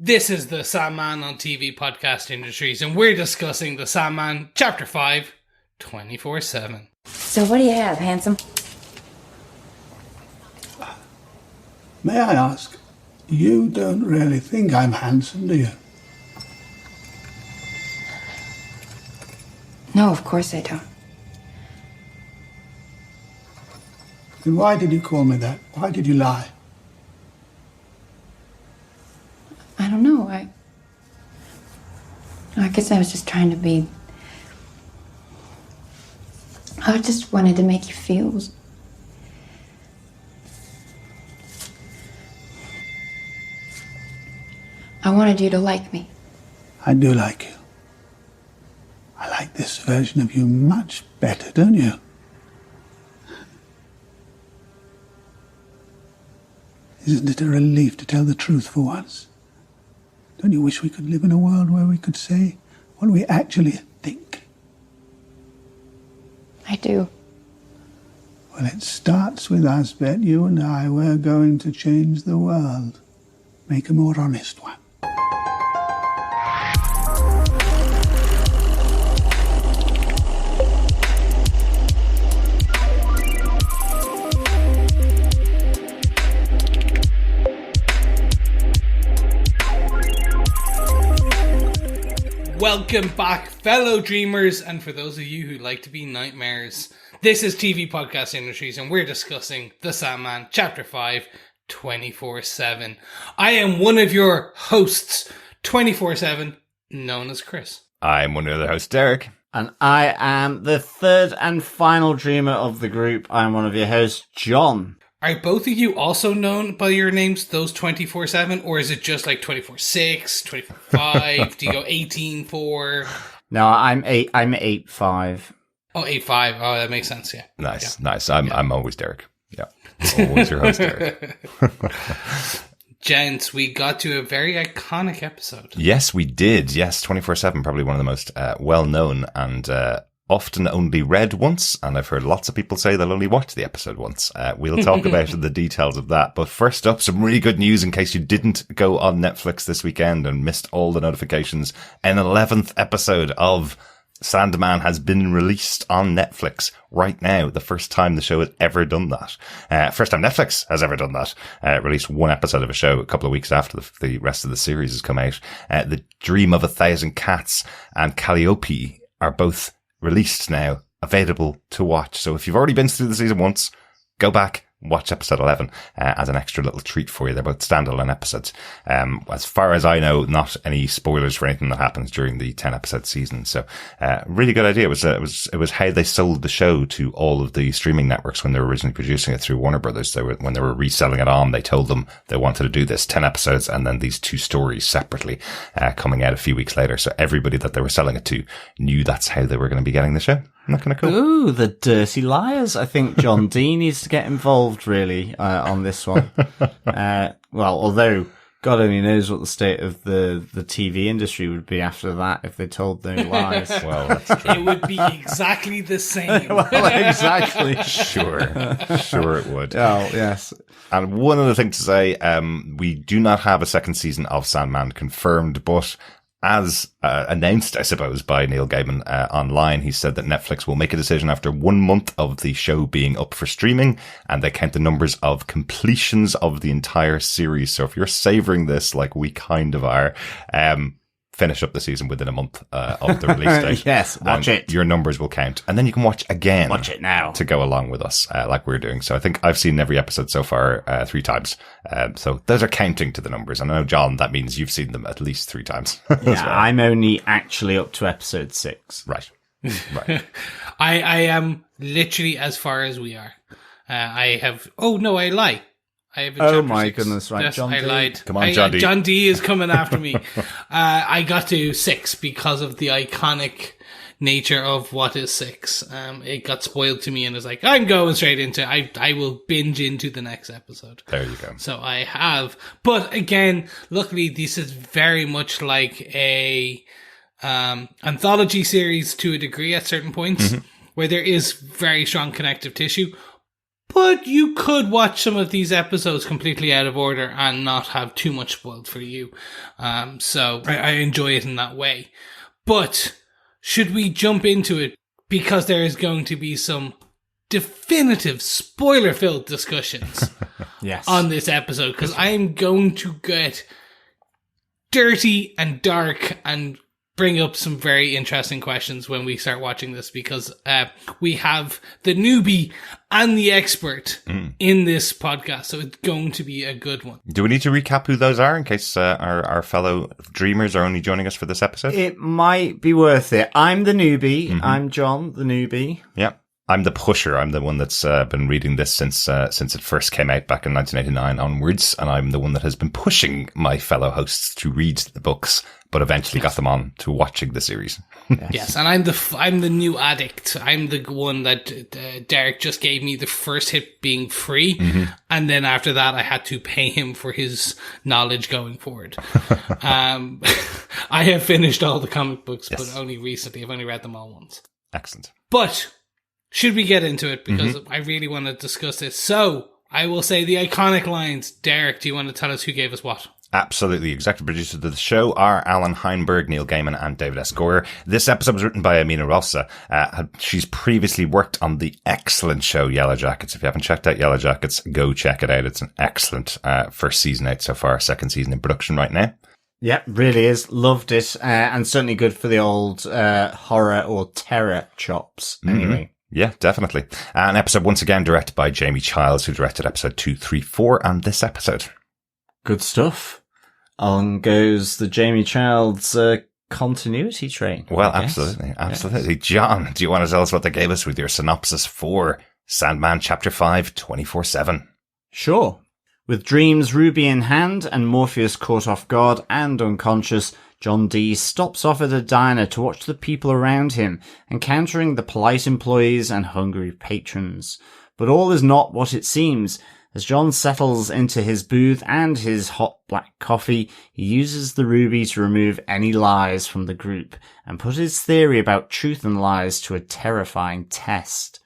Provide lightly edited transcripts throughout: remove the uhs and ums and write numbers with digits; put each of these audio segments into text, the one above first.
This is the Sandman on TV podcast industries, and we're discussing the Sandman Chapter 5, 24/7. So what do you have, handsome? May I ask, you don't really think I'm handsome, do you? No, of course I don't. Then why did you call me that? Why did you lie? I don't know. I guess I was just trying to be... I just wanted to make you feel... I wanted you to like me. I do like you. I like this version of you much better, don't you? Isn't it a relief to tell the truth for once? Don't you wish we could live in a world where we could say what we actually think? I do. Well, it starts with us, Bette. You and I, we're going to change the world. Make a more honest one. Welcome back, fellow dreamers, and for those of you who like to be nightmares, this is TV Podcast Industries, and we're discussing The Sandman, Chapter 5, 24/7. I am one of your hosts, 24/7, known as Chris. I'm one of the hosts, Derek. And I am the third and final dreamer of the group. I'm one of your hosts, John. Are both of you also known by your names, those 24/7, or is it just like 24/6, 24/5? Do you go 18/4? No, I'm 8'5". Oh, 8/5. Oh, that makes sense, yeah. Nice, yeah. Nice. I'm always Derek. Yeah. Always your host, Derek. Gents, we got to a very iconic episode. Yes, we did. Yes, 24/7, probably one of the most well-known and often only read once, and I've heard lots of people say they'll only watch the episode once. We'll talk about the details of that, but first up, some really good news in case you didn't go on Netflix this weekend and missed all the notifications. An 11th episode of Sandman has been released on Netflix right now. The first time the show has ever done that. First time Netflix has ever done that. Released one episode of a show a couple of weeks after the rest of the series has come out. The Dream of a Thousand Cats and Calliope are both released now, available to watch. So if you've already been through the season once, go back, watch episode 11 as an extra little treat for you. They're both standalone episodes. As far as I know, not any spoilers for anything that happens during the 10 episode season. So really good idea. It was how they sold the show to all of the streaming networks when they were originally producing it through Warner Brothers. When they were reselling it on, they told them they wanted to do this 10 episodes and then these two stories separately coming out a few weeks later. So everybody that they were selling it to knew that's how they were going to be getting the show. Not kind of cool. Ooh, the dirty liars. I think John Dee needs to get involved, really, on this one. Well, although God only knows what the state of the TV industry would be after that if they told no lies. Well, that's true. It would be exactly the same. Well, exactly. Sure it would. Oh, yes. And one other thing to say, we do not have a second season of Sandman confirmed, but as announced, I suppose, by Neil Gaiman online, he said that Netflix will make a decision after 1 month of the show being up for streaming, and they count the numbers of completions of the entire series. So if you're savouring this like we kind of are, finish up the season within a month of the release date. Yes, watch it. Your numbers will count. And then you can watch again. Watch it now. To go along with us, like we're doing. So I think I've seen every episode so far 3 times. So those are counting to the numbers. And I know, John, that means you've seen them at least 3 times. Yeah, well. I'm only actually up to episode 6. Right. I am literally as far as we are. I have... Oh, no, I lie. I have a Oh chapter my 6. goodness, right, Yes, John I Dee. lied. Come on, John Dee. John Dee is coming after me. I got to 6 because of the iconic nature of what is 6. It got spoiled to me and was like, I'm going straight into it. I will binge into the next episode. There you go. So I have. But again, luckily this is very much like a anthology series to a degree at certain points, where there is very strong connective tissue. But you could watch some of these episodes completely out of order and not have too much spoiled for you. So I enjoy it in that way. But should we jump into it? Because there is going to be some definitive spoiler-filled discussions Yes. on this episode. Because I am going to get dirty and dark and bring up some very interesting questions when we start watching this, because we have the newbie and the expert in this podcast, so it's going to be a good one. Do we need to recap who those are in case our fellow dreamers are only joining us for this episode? It might be worth it. I'm the newbie. I'm John, the newbie. Yeah. I'm the pusher. I'm the one that's been reading this since it first came out back in 1989 onwards, and I'm the one that has been pushing my fellow hosts to read the books, but eventually got them on to watching the series. Yes, and I'm the new addict. I'm the one that Derek just gave me the first hit being free, and then after that I had to pay him for his knowledge going forward. I have finished all the comic books, but only recently. I've only read them all once. Excellent. But should we get into it? Because I really want to discuss this. So I will say the iconic lines. Derek, do you want to tell us who gave us what? Absolutely. Executive producers of the show are Alan Heinberg, Neil Gaiman, and David S. Goyer. This episode was written by Ameni Rozsa. She's previously worked on the excellent show Yellow Jackets. If you haven't checked out Yellow Jackets, go check it out. It's an excellent first season out so far, second season in production right now. Yep, really is. Loved it. And certainly good for the old horror or terror chops, anyway. Yeah, definitely. An episode once again directed by Jamie Childs, who directed episode 2, 3, 4, and this episode. Good stuff. On goes the Jamie Childs continuity train. Well, absolutely. Absolutely. Yes. John, do you want to tell us what they gave us with your synopsis for Sandman Chapter 5, 24/7? Sure. With dreams Ruby in hand and Morpheus caught off guard and unconscious, John Dee stops off at a diner to watch the people around him, encountering the polite employees and hungry patrons. But all is not what it seems. As John settles into his booth and his hot black coffee, he uses the ruby to remove any lies from the group and put his theory about truth and lies to a terrifying test.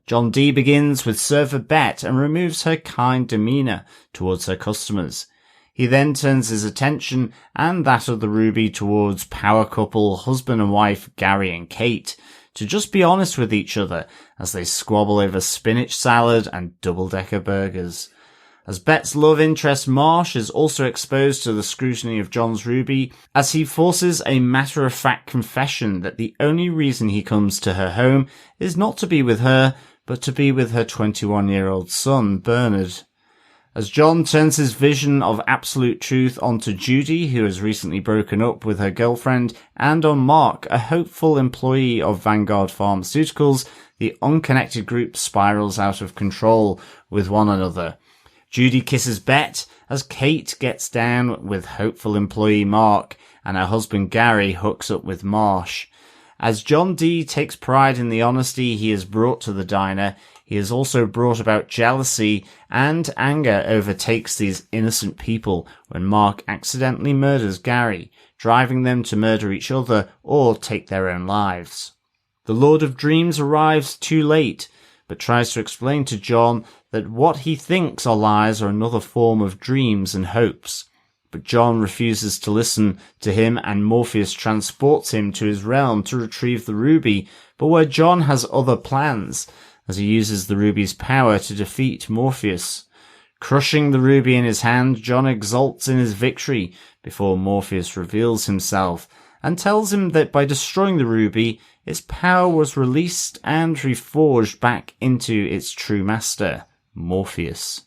John Dee begins with server Bette and removes her kind demeanor towards her customers. He then turns his attention and that of the ruby towards power couple husband and wife Garry and Kate to just be honest with each other as they squabble over spinach salad and double-decker burgers. As Bette's love interest Marsh is also exposed to the scrutiny of John's ruby as he forces a matter-of-fact confession that the only reason he comes to her home is not to be with her, but to be with her 21-year-old son, Bernard. As John turns his vision of absolute truth onto Judy, who has recently broken up with her girlfriend, and on Mark, a hopeful employee of Vanguard Pharmaceuticals, the unconnected group spirals out of control with one another. Judy kisses Bette as Kate gets down with hopeful employee Mark, and her husband Garry hooks up with Marsh. As John Dee takes pride in the honesty he has brought to the diner, he has also brought about jealousy, and anger overtakes these innocent people when Mark accidentally murders Garry, driving them to murder each other or take their own lives. The Lord of Dreams arrives too late, but tries to explain to John that what he thinks are lies are another form of dreams and hopes. But John refuses to listen to him, and Morpheus transports him to his realm to retrieve the ruby, but where John has other plans, as he uses the ruby's power to defeat Morpheus. Crushing the ruby in his hand, John exults in his victory before Morpheus reveals himself and tells him that by destroying the ruby, its power was released and reforged back into its true master, Morpheus.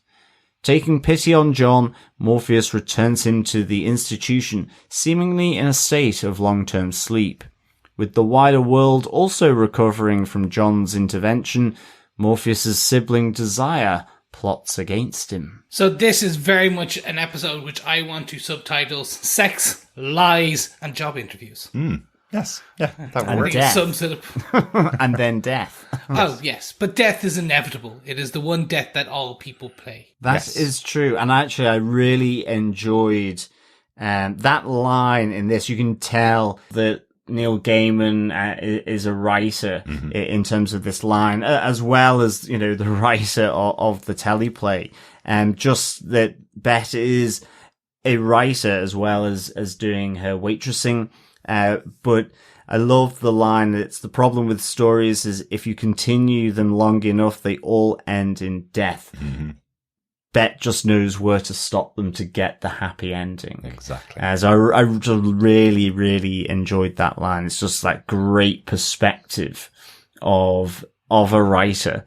Taking pity on John, Morpheus returns him to the institution, seemingly in a state of long-term sleep. With the wider world also recovering from John's intervention, Morpheus's sibling Desire plots against him. So this is very much an episode which I want to subtitle Sex, Lies, and Job Interviews. Yes. Yeah, that And works. death. Sums it up. And then death. Oh, yes. But death is inevitable. It is the one death that all people play. That is true. And actually, I really enjoyed that line in this. You can tell that Neil Gaiman is a writer in terms of this line, as well as, you know, the writer of the teleplay. And just that Bette is a writer as well as doing her waitressing. But I love the line that it's the problem with stories is if you continue them long enough, they all end in death. Bette just knows where to stop them to get the happy ending. Exactly. As I just really, really enjoyed that line. It's just that great perspective of a writer,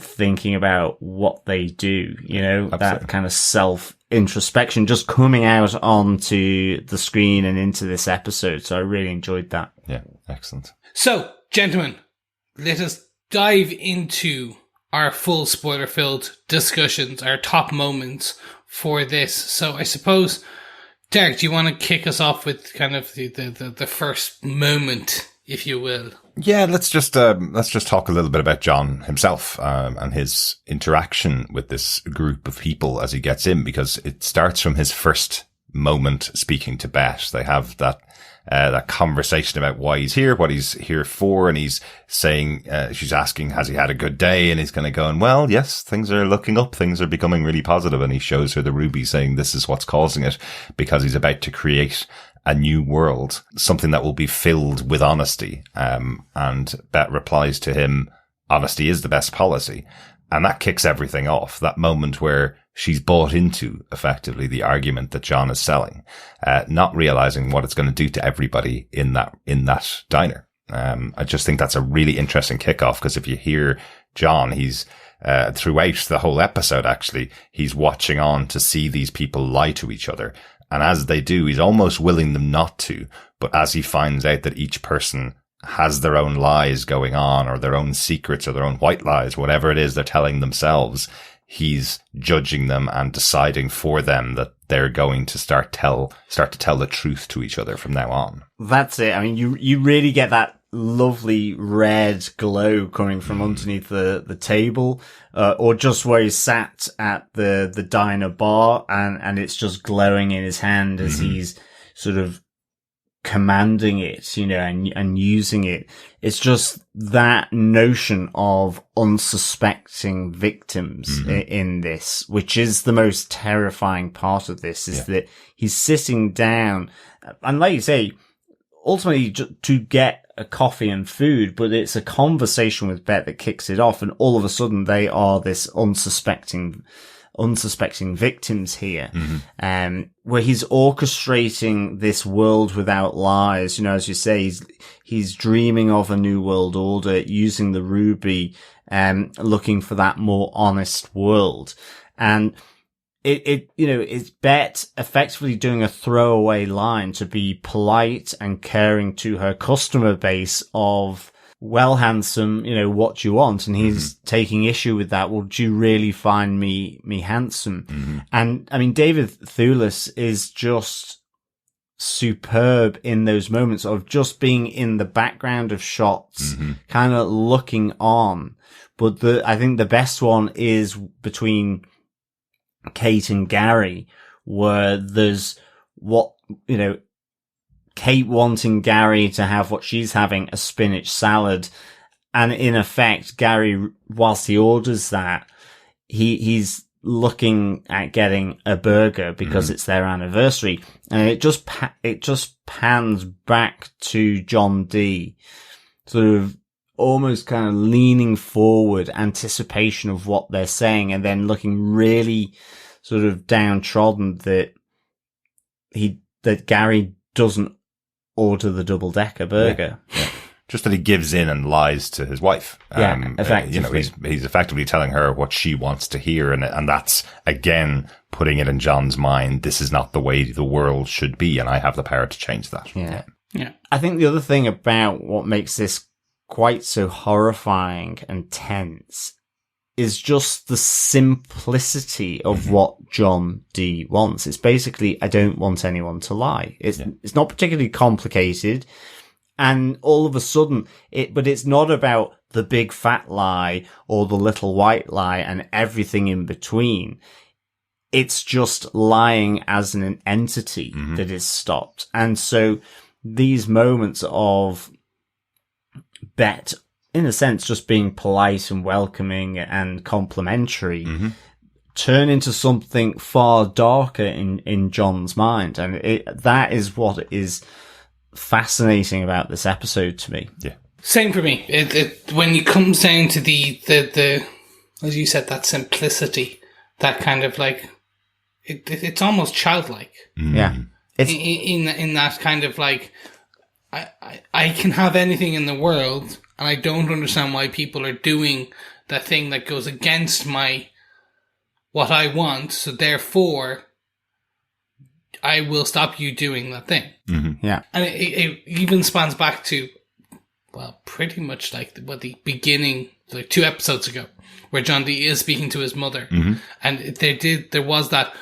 thinking about what they do, you know, that kind of self introspection just coming out onto the screen and into this episode. So I really enjoyed that. Yeah. Excellent. So, gentlemen, let us dive into our full spoiler-filled discussions, our top moments for this. So I suppose, Derek, do you want to kick us off with kind of the first moment, if you will? Yeah, let's just talk a little bit about John himself, and his interaction with this group of people as he gets in, because it starts from his first moment speaking to Bette. They have that conversation about why he's here, what he's here for, and he's saying, she's asking, has he had a good day? And he's kind of going, well, yes, things are looking up, things are becoming really positive. And he shows her the ruby, saying this is what's causing it, because he's about to create a new world, something that will be filled with honesty. And Bette replies to him, honesty is the best policy. And that kicks everything off. That moment where she's bought into effectively the argument that John is selling, not realizing what it's going to do to everybody in that diner. I just think that's a really interesting kickoff, because if you hear John, he's, throughout the whole episode, actually, he's watching on to see these people lie to each other. And as they do, he's almost willing them not to. But as he finds out that each person has their own lies going on, or their own secrets, or their own white lies, whatever it is they're telling themselves, he's judging them and deciding for them that they're going to start to tell the truth to each other from now on. That's it. I mean, you really get that lovely red glow coming from underneath the table, or just where he's sat at the diner bar, and it's just glowing in his hand as he's sort of commanding it, you know, and using it. It's just that notion of unsuspecting victims in this, which is the most terrifying part of this, is that he's sitting down, and like you say, ultimately to get a coffee and food, but it's a conversation with Bette that kicks it off, and all of a sudden they are this unsuspecting victims here, where he's orchestrating this world without lies. You know, as you say, he's dreaming of a new world order, using the ruby, looking for that more honest world. And it's Bette effectively doing a throwaway line to be polite and caring to her customer base of, well, handsome, you know, what do you want? And he's taking issue with that. Well, do you really find me handsome? And I mean, David Thewlis is just superb in those moments of just being in the background of shots, kind of looking on. But I think the best one is between Kate and Garry, where there's Kate wanting Garry to have what she's having, a spinach salad. And in effect, Garry, whilst he orders that, he's looking at getting a burger because it's their anniversary. And it just pans back to John Dee, sort of almost kind of leaning forward, anticipation of what they're saying, and then looking really sort of downtrodden that Garry doesn't order the double-decker burger. Yeah. Just that he gives in and lies to his wife. Effectively. He's effectively telling her what she wants to hear, and that's, again, putting it in John's mind, this is not the way the world should be, and I have the power to change that. Yeah. I think the other thing about what makes this quite so horrifying and tense is just the simplicity of what John Dee wants. It's basically, I don't want anyone to lie. It's not particularly complicated. And all of a sudden, but it's not about the big fat lie or the little white lie and everything in between. It's just lying as an entity that is stopped. And so these moments of Bette, in a sense, just being polite and welcoming and complimentary, turn into something far darker in John's mind. And that is what is fascinating about this episode to me. Yeah. Same for me. When it comes down to the as you said, that simplicity, that kind of like, it's almost childlike. Yeah. In that kind of like, I can have anything in the world, and I don't understand why people are doing that thing that goes against what I want, so therefore I will stop you doing that thing. Yeah. And it even spans back to, well, pretty much like the beginning, like 2 episodes ago, where John Dee is speaking to his mother. And there was that,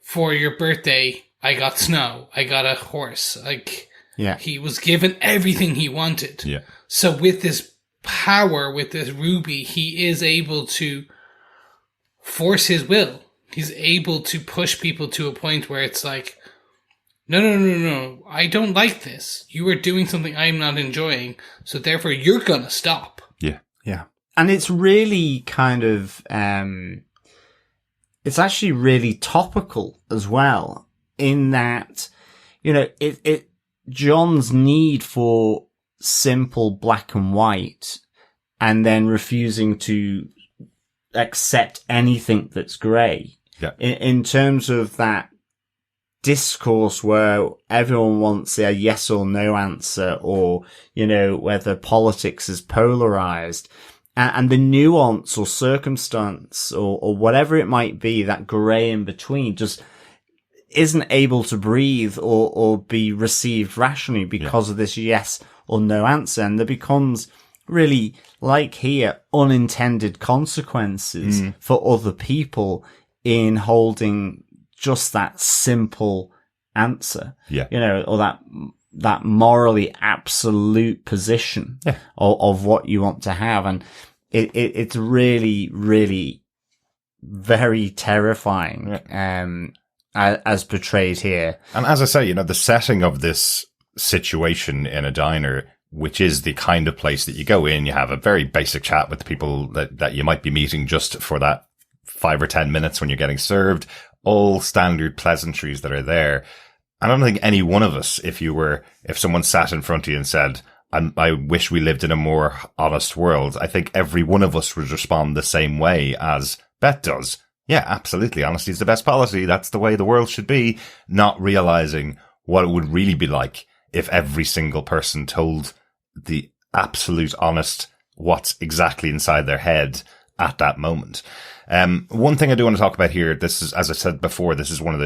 for your birthday, I got snow, I got a horse. Like, yeah, he was given everything he wanted. Yeah. So with this power, with this ruby, he is able to force his will. He's able to push people to a point where it's like, no, I don't like this. You are doing something I'm not enjoying, so therefore you're gonna stop. Yeah. Yeah. And it's really kind of, it's actually really topical as well, in that, John's need for simple black and white, and then refusing to accept anything that's grey. Yeah. In terms of that discourse where everyone wants a yes or no answer, or, whether politics is polarized, and the nuance or circumstance or whatever it might be, that grey in between just isn't able to breathe or be received rationally because of this yes or no answer. And there becomes really, like here, unintended consequences for other people in holding just that simple answer. Yeah. Or that morally absolute position of what you want to have. And it's really, really very terrifying. As portrayed here. And as I say, the setting of this situation in a diner, which is the kind of place that you go in, you have a very basic chat with the people that you might be meeting just for that 5 or 10 minutes when you're getting served, all standard pleasantries that are there. I don't think any one of us, if someone sat in front of you and said, I wish we lived in a more honest world, I think every one of us would respond the same way as Bette does. Yeah, absolutely. Honesty is the best policy. That's the way the world should be. Not realizing what it would really be like if every single person told the absolute honest what's exactly inside their head at that moment. One thing I do want to talk about here, this is, as I said before, this is one of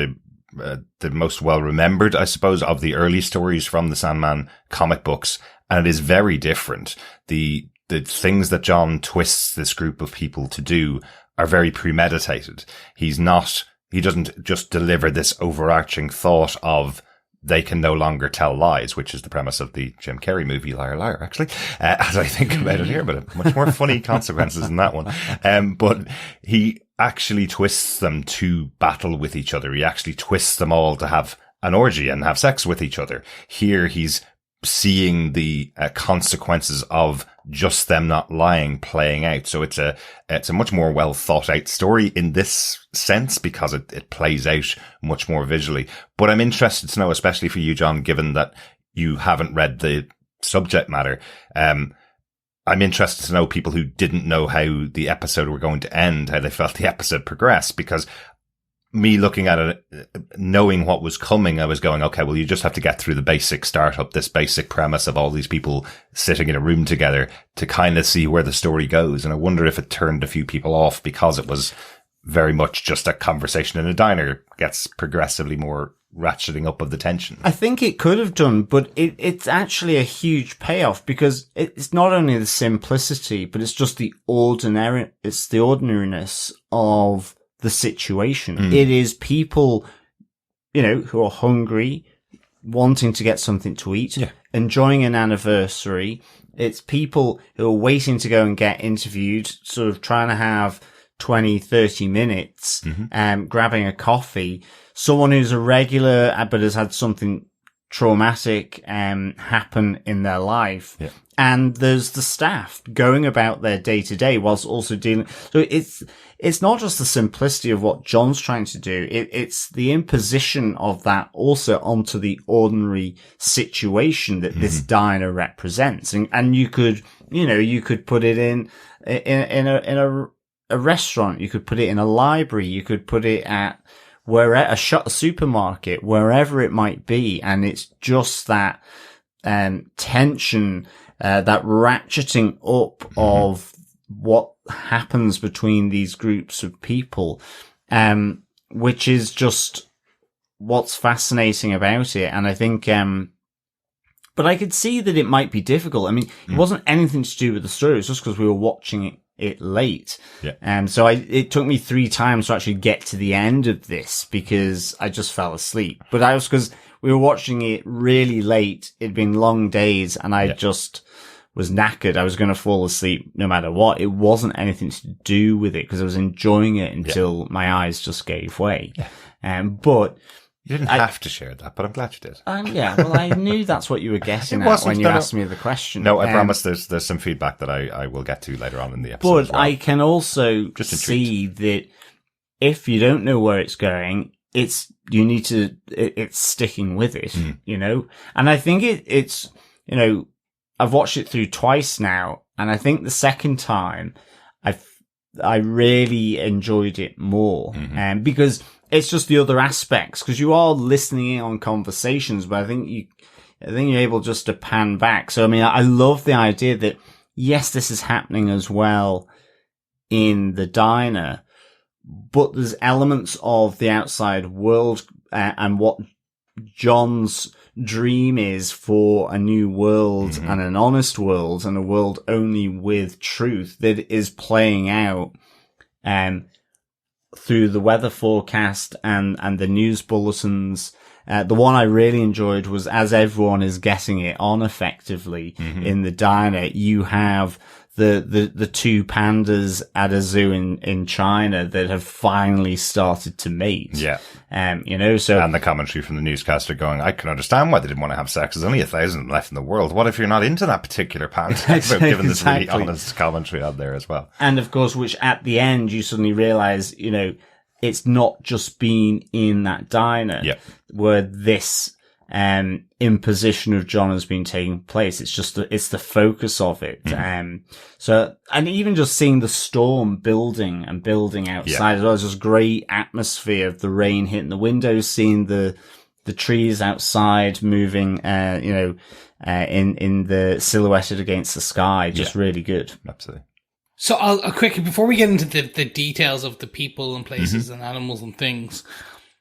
the most well remembered, I suppose, of the early stories from the Sandman comic books. And it is very different. The things that John twists this group of people to do are very premeditated. He doesn't just deliver this overarching thought of they can no longer tell lies, which is the premise of the Jim Carrey movie Liar Liar, actually, as I think about it here, but much more funny consequences in that one. But he actually twists them to battle with each other. He actually twists them all to have an orgy and have sex with each other. Here he's seeing the consequences of just them not lying playing out. So it's a much more well thought out story in this sense because it plays out much more visually. But I'm interested to know, especially for you, John, given that you haven't read the subject matter, I'm interested to know people who didn't know how the episode were going to end, how they felt the episode progressed, because me looking at it, knowing what was coming, I was going, okay, well, you just have to get through the basic startup, this basic premise of all these people sitting in a room together to kind of see where the story goes. And I wonder if it turned a few people off because it was very much just a conversation in a diner, gets progressively more ratcheting up of the tension. I think it could have done, but it's actually a huge payoff because it's not only the simplicity, but it's just the ordinariness of the situation. It is people, who are hungry, wanting to get something to eat, enjoying an anniversary. It's people who are waiting to go and get interviewed, sort of trying to have 20, 30 minutes, grabbing a coffee. Someone who's a regular, but has had something traumatic happen in their life. Yeah. And there's the staff going about their day to day whilst also dealing. So it's not just the simplicity of what John's trying to do. It's the imposition of that also onto the ordinary situation that this diner represents. And you could put it in a restaurant. You could put it in a library. You could put it at a supermarket, wherever it might be. And it's just that, tension, that ratcheting up of what happens between these groups of people, which is just what's fascinating about it. And I think, but I could see that it might be difficult. I mean, it wasn't anything to do with the story. It was just because we were watching it late. Yeah. So it took me 3 times to actually get to the end of this because I just fell asleep. But because we were watching it really late. It'd been long days and I just was knackered. I was going to fall asleep no matter what. It wasn't anything to do with it because I was enjoying it until my eyes just gave way. Yeah. But you didn't have to share that, but I'm glad you did. Well, I knew that's what you were getting at when you asked me the question. No, I promise there's some feedback that I will get to later on in the episode. But I can also see that if you don't know where it's going, it's sticking with it, and I think it's, I've watched it through twice now. And I think the second time I really enjoyed it more. Because it's just the other aspects, because you are listening in on conversations, but I think you're able just to pan back. So, I mean, I love the idea that yes, this is happening as well in the diner, but there's elements of the outside world and what John's dream is for a new world and an honest world and a world only with truth that is playing out through the weather forecast and the news bulletins. The one I really enjoyed was as everyone is getting it on effectively in the diner, you have the 2 pandas at a zoo in China that have finally started to mate. Yeah. So. And the commentary from the newscaster going, I can understand why they didn't want to have sex. There's only 1,000 left in the world. What if you're not into that particular panda? Given this really honest commentary out there as well. And of course, which at the end you suddenly realize, it's not just being in that diner where this imposition of John has been taking place. It's just it's the focus of it. So, and even just seeing the storm building outside as well, it's just great atmosphere of the rain hitting the windows, seeing the trees outside moving, in the silhouetted against the sky. Just really good. Absolutely. So I'll quickly, before we get into the details of the people and places and animals and things,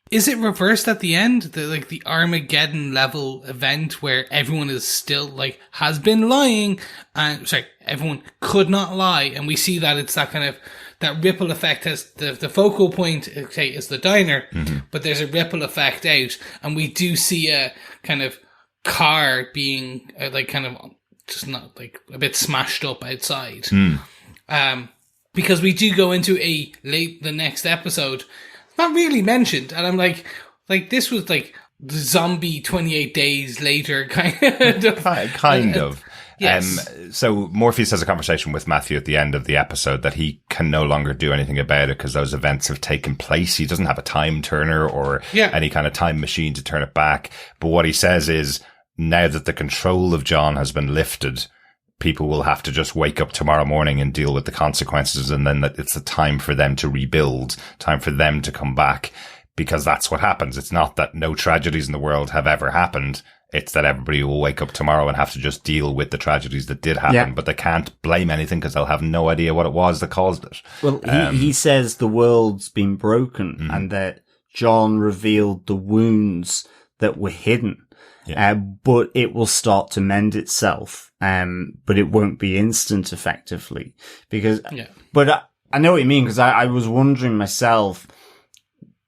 is it reversed at the end? The Armageddon level event where everyone is still, has been lying, and, everyone could not lie, and we see that it's that kind of, that ripple effect has, the focal point, is the diner, but there's a ripple effect out, and we do see a kind of car being, just not, a bit smashed up outside. Because we do go into the next episode, not really mentioned, and I'm like this was the zombie 28 days later kind of. Yes. So Morpheus has a conversation with Matthew at the end of the episode that he can no longer do anything about it because those events have taken place. He doesn't have a time turner or any kind of time machine to turn it back. But what he says is, now that the control of John has been lifted, people will have to just wake up tomorrow morning and deal with the consequences. And then it's a time for them to rebuild, time for them to come back, because that's what happens. It's not that no tragedies in the world have ever happened. It's that everybody will wake up tomorrow and have to just deal with the tragedies that did happen, but they can't blame anything because they'll have no idea what it was that caused it. Well, he says the world's been broken and that John revealed the wounds that were hidden. But it will start to mend itself. But it won't be instant effectively but I know what you mean, because I was wondering myself,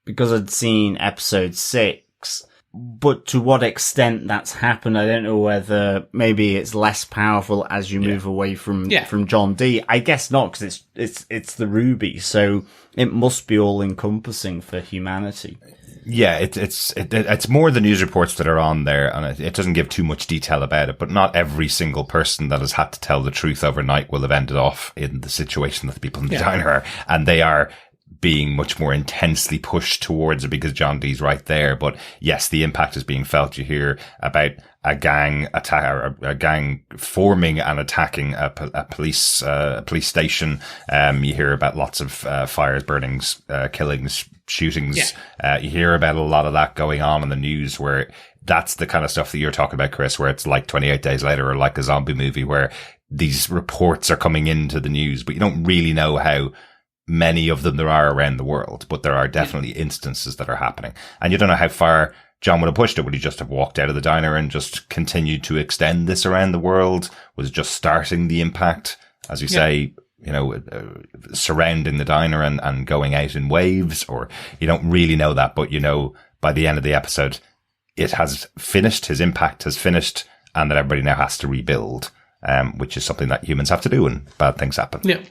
because I'd seen episode 6, but to what extent that's happened. I don't know whether maybe it's less powerful as you move away from John Dee. I guess not, because it's the ruby. So it must be all encompassing for humanity. Yeah, it's more the news reports that are on there, and it doesn't give too much detail about it, but not every single person that has had to tell the truth overnight will have ended off in the situation that the people in the diner are, and they are being much more intensely pushed towards it because John Dee's right there. But yes, the impact is being felt. You hear about a gang attack, or a gang forming and attacking a police station. You hear about lots of fires, burnings, killings, shootings. You hear about a lot of that going on in the news, where that's the kind of stuff that you're talking about, Chris, where it's like 28 Days Later or like a zombie movie, where these reports are coming into the news, but you don't really know how many of them there are around the world, but there are definitely instances that are happening. And you don't know how far John would have pushed it. Would he just have walked out of the diner and just continued to extend this around the world? Was just starting the impact, as you say, surrounding the diner and going out in waves? Or you don't really know that, but by the end of the episode, it has finished, his impact has finished, and that everybody now has to rebuild, which is something that humans have to do when bad things happen. Yeah.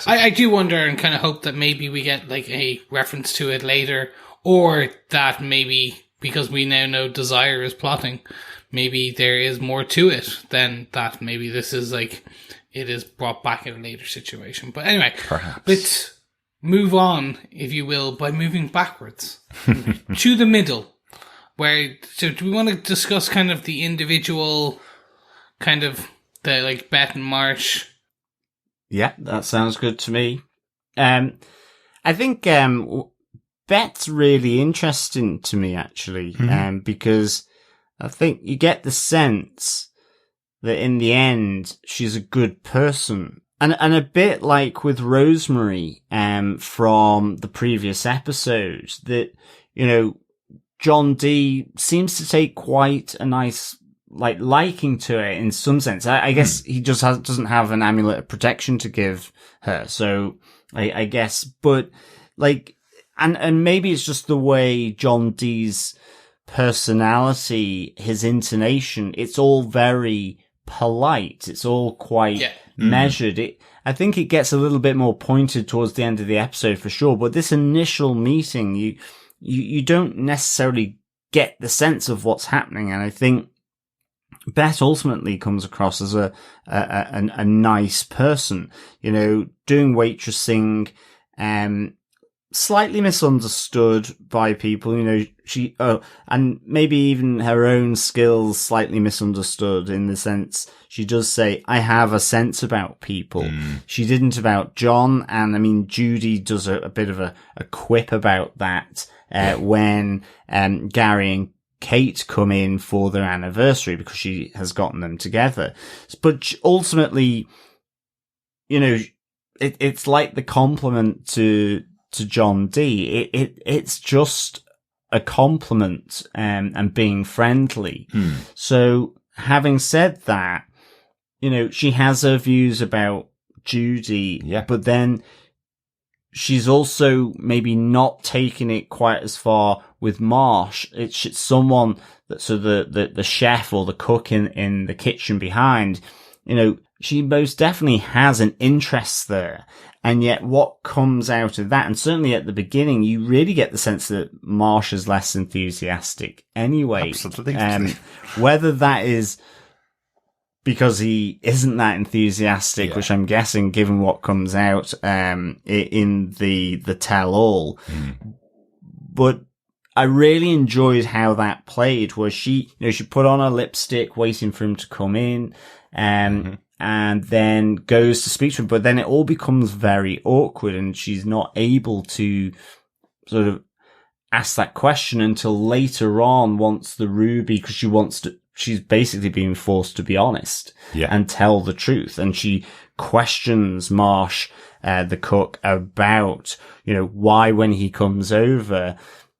I do wonder and kind of hope that maybe we get like a reference to it later, or that maybe because we now know Desire is plotting, maybe there is more to it than that. Maybe this is like, it is brought back in a later situation. But anyway, let's move on, if you will, by moving backwards to the middle. So do we want to discuss kind of the individual, kind of the like Bette and Marsh? Yeah, that sounds good to me. I think Bette's really interesting to me, actually, because I think you get the sense that in the end, she's a good person. And a bit like with Rosemary from the previous episode, that, John Dee seems to take quite a nice liking to it in some sense. I guess he just doesn't have an amulet of protection to give her. So I guess, but and maybe it's just the way John Dee's personality, his intonation, it's all very polite. It's all quite measured. I think it gets a little bit more pointed towards the end of the episode for sure. But this initial meeting, you don't necessarily get the sense of what's happening. And I think Bette ultimately comes across as a nice person, doing waitressing, slightly misunderstood by people, and maybe even her own skills slightly misunderstood, in the sense she does say, I have a sense about people. She didn't about John. And I mean, Judy does a bit of a quip about that, when, Garry and Kate come in for their anniversary, because she has gotten them together. But ultimately, it's like the compliment to John Dee. It's just a compliment, and being friendly. So having said that, she has her views about Judy, but then she's also maybe not taking it quite as far with Marsh. It's someone that, so the chef or the cook in the kitchen behind, she most definitely has an interest there. And yet what comes out of that, and certainly at the beginning, you really get the sense that Marsh is less enthusiastic anyway. Absolutely. Whether that is because he isn't that enthusiastic, which I'm guessing, given what comes out in the tell-all. But I really enjoyed how that played, where she put on her lipstick, waiting for him to come in, and then goes to speak to him, but then it all becomes very awkward, and she's not able to sort of ask that question until later on, once the ruby, because she's basically being forced to be honest and tell the truth. And she questions Marsh, the cook, about, why when he comes over,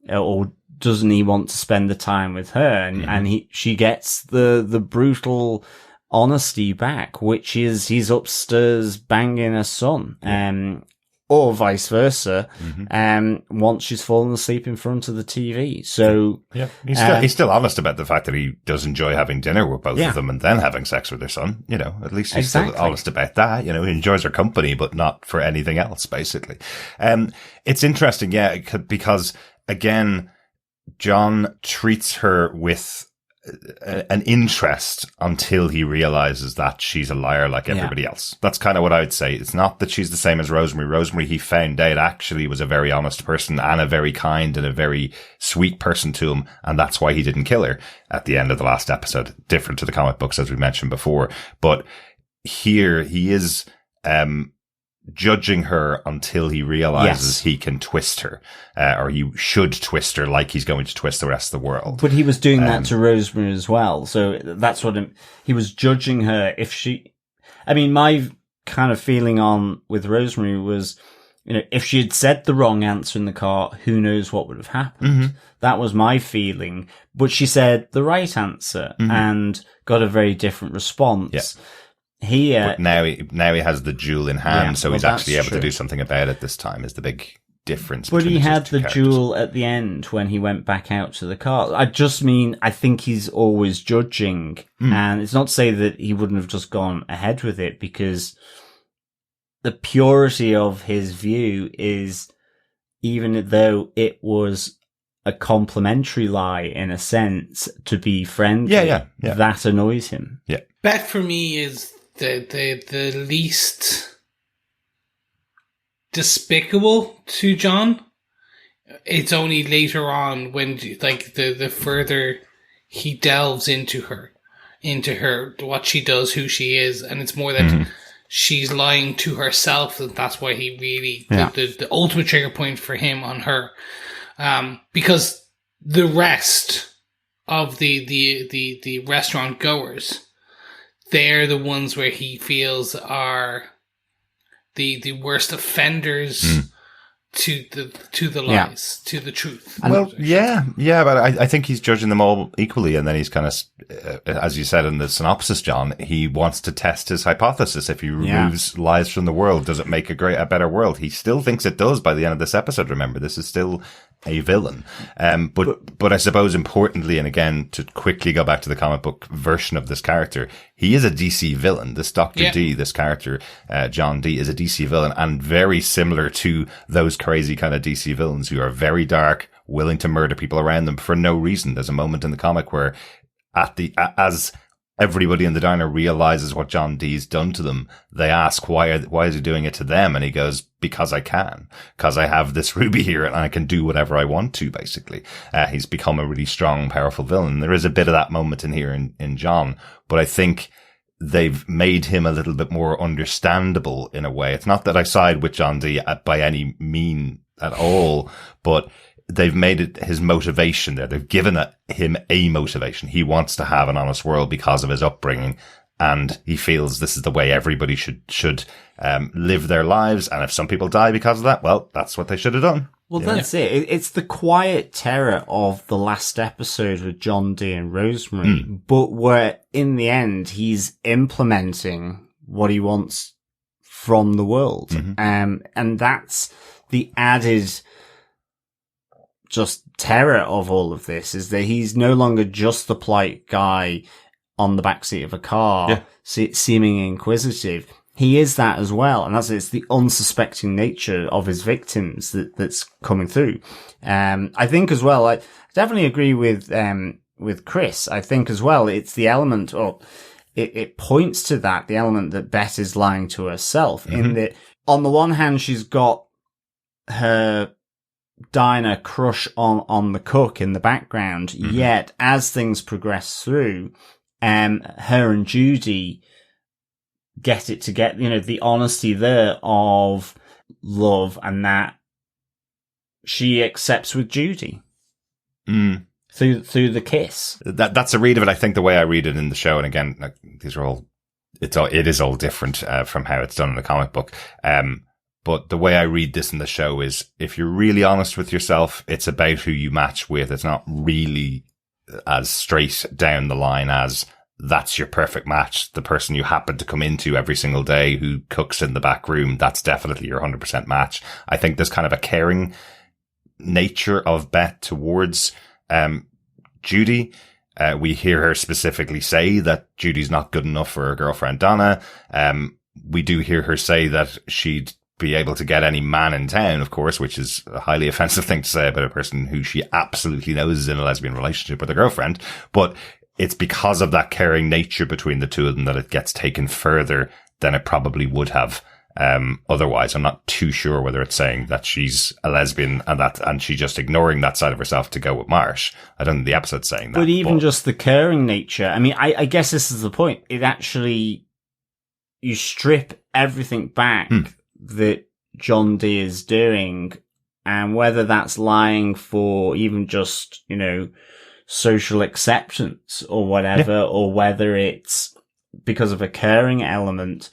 or doesn't he want to spend the time with her? And she gets the brutal honesty back, which is he's upstairs banging her son, or vice versa, once she's fallen asleep in front of the TV. So he's still honest about the fact that he does enjoy having dinner with both of them and then having sex with their son. At least he's still honest about that. He enjoys her company, but not for anything else, basically. It's interesting, because again, John treats her with an interest until he realizes that she's a liar like everybody else. That's kind of what I would say. It's not that she's the same as Rosemary. Rosemary, he found out, actually was a very honest person and a very kind and a very sweet person to him. And that's why he didn't kill her at the end of the last episode. Different to the comic books, as we mentioned before. But here he is, judging her until he realizes he can twist her, or he should twist her like he's going to twist the rest of the world. But he was doing that to Rosemary as well. So that's what he was judging her. My kind of feeling on with Rosemary was, if she had said the wrong answer in the car, who knows what would have happened. Mm-hmm. That was my feeling. But she said the right answer and got a very different response. Yeah. But now he has the jewel in hand, so he's actually able to do something about it this time, is the big difference. But he had the jewel at the end when he went back out to the car. I think he's always judging. And it's not to say that he wouldn't have just gone ahead with it, because the purity of his view is, even though it was a complimentary lie in a sense, to be friendly, that annoys him. Yeah. Bette for me is the least despicable to John. It's only later on when, like, the further he delves into her, what she does, who she is, and it's more that she's lying to herself, and that's why he really, the ultimate trigger point for him on her. Because the rest of the restaurant goers, they're the ones where he feels are the worst offenders to the lies, to the truth. Well, but I think he's judging them all equally, and then he's kind of, as you said in the synopsis, John, he wants to test his hypothesis. If he removes lies from the world, does it make a better world? He still thinks it does by the end of this episode. Remember, this is still a villain. But I suppose importantly, and again, to quickly go back to the comic book version of this character, he is a DC villain. This Dr. Dee, this character, John Dee, is a DC villain, and very similar to those crazy kind of DC villains who are very dark, willing to murder people around them for no reason. There's a moment in the comic where as everybody in the diner realizes what John Dee's done to them, they ask, why is he doing it to them? And he goes, because I can. Because I have this ruby here and I can do whatever I want to, basically. He's become a really strong, powerful villain. There is a bit of that moment in here in John, but I think they've made him a little bit more understandable in a way. It's not that I side with John Dee by any mean at all, but they've made it his motivation there. They've given him a motivation. He wants to have an honest world because of his upbringing, and he feels this is the way everybody should live their lives. And if some people die because of that, well, that's what they should have done. Well, that's it. It's the quiet terror of the last episode with John Dee and Rosemary, but where in the end he's implementing what he wants from the world. And that's the added just terror of all of this, is that he's no longer just the polite guy on the backseat of a car, seeming inquisitive. He is that as well, and it's the unsuspecting nature of his victims that's coming through. I think as well, I definitely agree with Chris. I think as well, it's the element, or it points to that, the element that Bette is lying to herself, in that on the one hand, she's got her diner crush on the cook in the background, yet as things progress through, her and Judy get it to get, the honesty there of love, and that she accepts with Judy through the kiss. That's a read of it. I think the way I read it in the show, and again, these are all, it is all different from how it's done in the comic book. But the way I read this in the show is, if you're really honest with yourself, it's about who you match with. It's not really as straight down the line as that's your perfect match. The person you happen to come into every single day who cooks in the back room, that's definitely your 100% match. I think there's kind of a caring nature of Bette towards Judy. We hear her specifically say that Judy's not good enough for her girlfriend Donna. We do hear her say that she'd be able to get any man in town, of course, which is a highly offensive thing to say about a person who she absolutely knows is in a lesbian relationship with a girlfriend. But it's because of that caring nature between the two of them that it gets taken further than it probably would have. Otherwise, I'm not too sure whether it's saying that she's a lesbian and she's just ignoring that side of herself to go with Marsh. I don't think the episode's saying that. But even just the caring nature, I mean, I guess this is the point. It actually, you strip everything back that John Dee is doing, and whether that's lying for even just, social acceptance or whatever, or whether it's because of a caring element,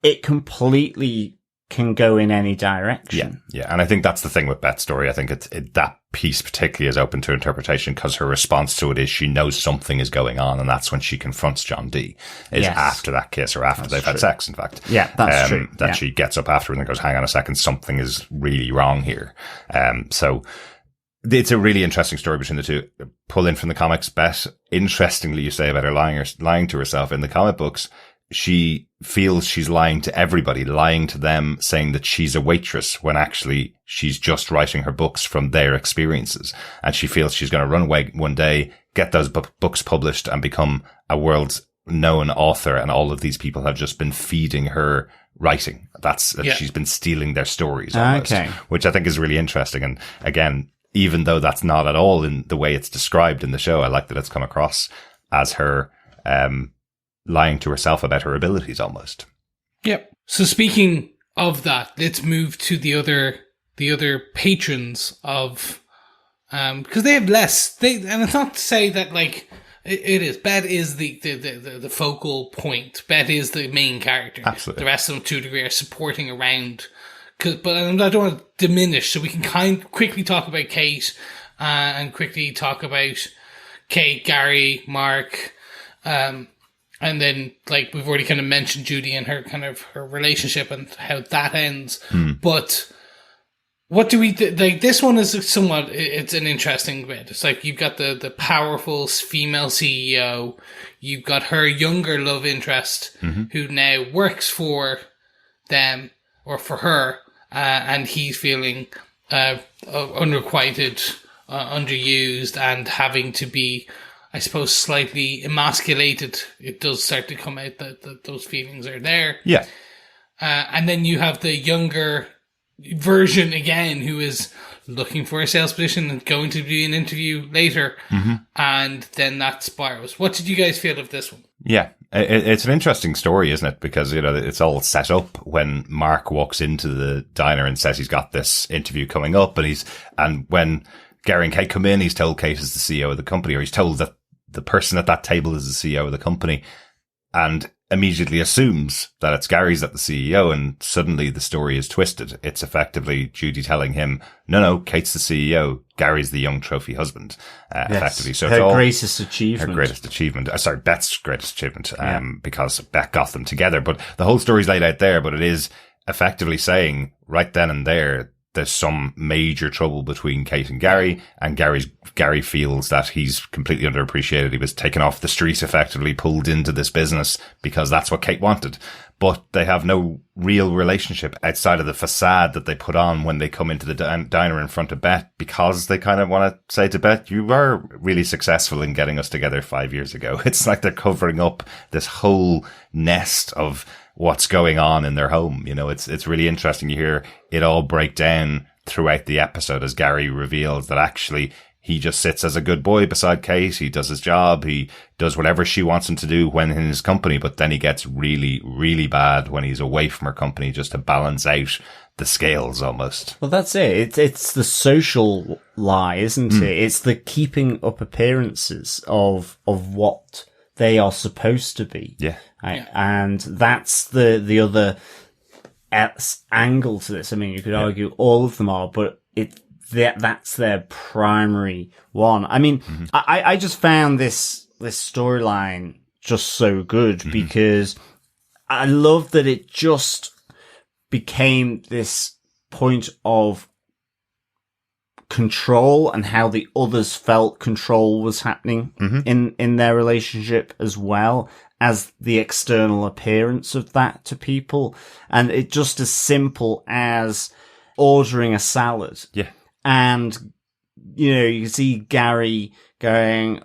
it completely can go in any direction. Yeah. And I think that's the thing with Bette's story. I think that piece particularly is open to interpretation because her response to it is she knows something is going on, and that's when she confronts John Dee. After that kiss, or after they've had sex, in fact. Yeah, that's true. That she gets up afterwards and goes, hang on a second, something is really wrong here. So it's a really interesting story between the two. Pull in from the comics, Bette, interestingly, you say about her lying to herself in the comic books, she feels she's lying to everybody, lying to them, saying that she's a waitress when actually she's just writing her books from their experiences. And she feels she's going to run away one day, get those books published and become a world known author. And all of these people have just been feeding her writing. She's been stealing their stories almost, which I think is really interesting. And again, even though that's not at all in the way it's described in the show, I like that it's come across as her, lying to herself about her abilities almost. Yep. So speaking of that, let's move to the other patrons of, because they have less, and it's not to say that like, it is. Bette is the focal point. Bette is the main character. Absolutely. The rest of them to a degree are supporting around, but I don't want to diminish, so we can quickly talk about Kate, and quickly talk about Kate, Garry, Mark, and then, like, we've already kind of mentioned Judy and her relationship and how that ends. But what do we, like, this one is somewhat, it's an interesting bit. It's like, you've got the powerful female CEO. You've got her younger love interest who now works for them or for her. And he's feeling, unrequited, underused, and having to be, I suppose, slightly emasculated. It does start to come out that those feelings are there. Yeah. And then you have the younger version again, who is looking for a sales position and going to do an interview later. And then that spirals. What did you guys feel of this one? Yeah. It's an interesting story, isn't it? Because, it's all set up when Mark walks into the diner and says he's got this interview coming up, and when Garry and Kate come in, he's told Kate is the CEO of the company, or he's told that the person at that table is the CEO of the company, and immediately assumes that it's Gary's at the CEO, and suddenly the story is twisted. It's effectively Judy telling him, no, Kate's the CEO, Gary's the young trophy husband, effectively. So her greatest achievement. Her greatest achievement. Bette's greatest achievement, because Bette got them together. But the whole story's laid out there, but it is effectively saying right then and there, there's some major trouble between Kate and Garry, and Garry feels that he's completely underappreciated. He was taken off the street, effectively pulled into this business because that's what Kate wanted. But they have no real relationship outside of the facade that they put on when they come into the diner in front of Bette, because they kind of want to say to Bette, you were really successful in getting us together 5 years ago. It's like they're covering up this whole nest of what's going on in their home. It's really interesting. You hear it all break down throughout the episode as Garry reveals that actually he just sits as a good boy beside Kate. He does his job. He does whatever she wants him to do when in his company, but then he gets really, really bad when he's away from her company, just to balance out the scales almost. Well, that's it. It's the social lie, isn't it? It's the keeping up appearances of what they are supposed to be. Yeah. Right? And that's the other angle to this. I mean, you could argue all of them are, but that's their primary one. I mean, I just found this storyline just so good because I love that it just became this point of control and how the others felt control was happening in their relationship, as well as the external appearance of that to people. And it just as simple as ordering a salad. Yeah. And, you see Garry going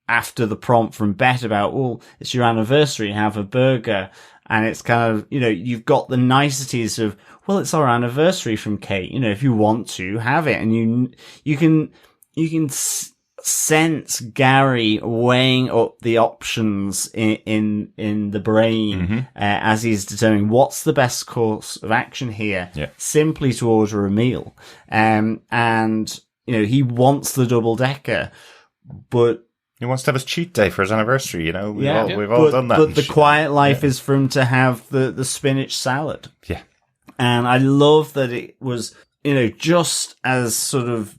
after the prompt from Bette about, well, it's your anniversary, have a burger. And it's kind of, you've got the niceties of, well, it's our anniversary from Kate. If you want to have it, and you can sense Garry weighing up the options in the brain as he's determining what's the best course of action here. Yeah. Simply to order a meal, and he wants the double decker, but he wants to have his cheat day for his anniversary. We've all done that. But the quiet life is for him to have the spinach salad. Yeah. And I love that it was, just as sort of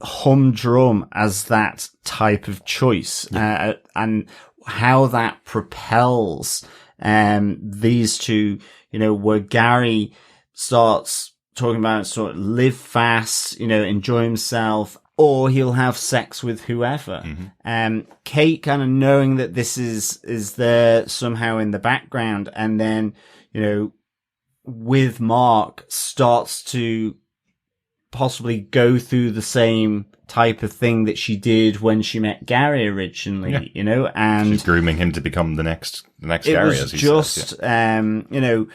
humdrum as that type of choice, and how that propels these two, where Garry starts talking about sort of live fast, enjoy himself, or he'll have sex with whoever. Kate kind of knowing that this is there somehow in the background, and then, with Mark starts to possibly go through the same type of thing that she did when she met Garry originally, and she's grooming him to become the next Garry. It was as he just, says,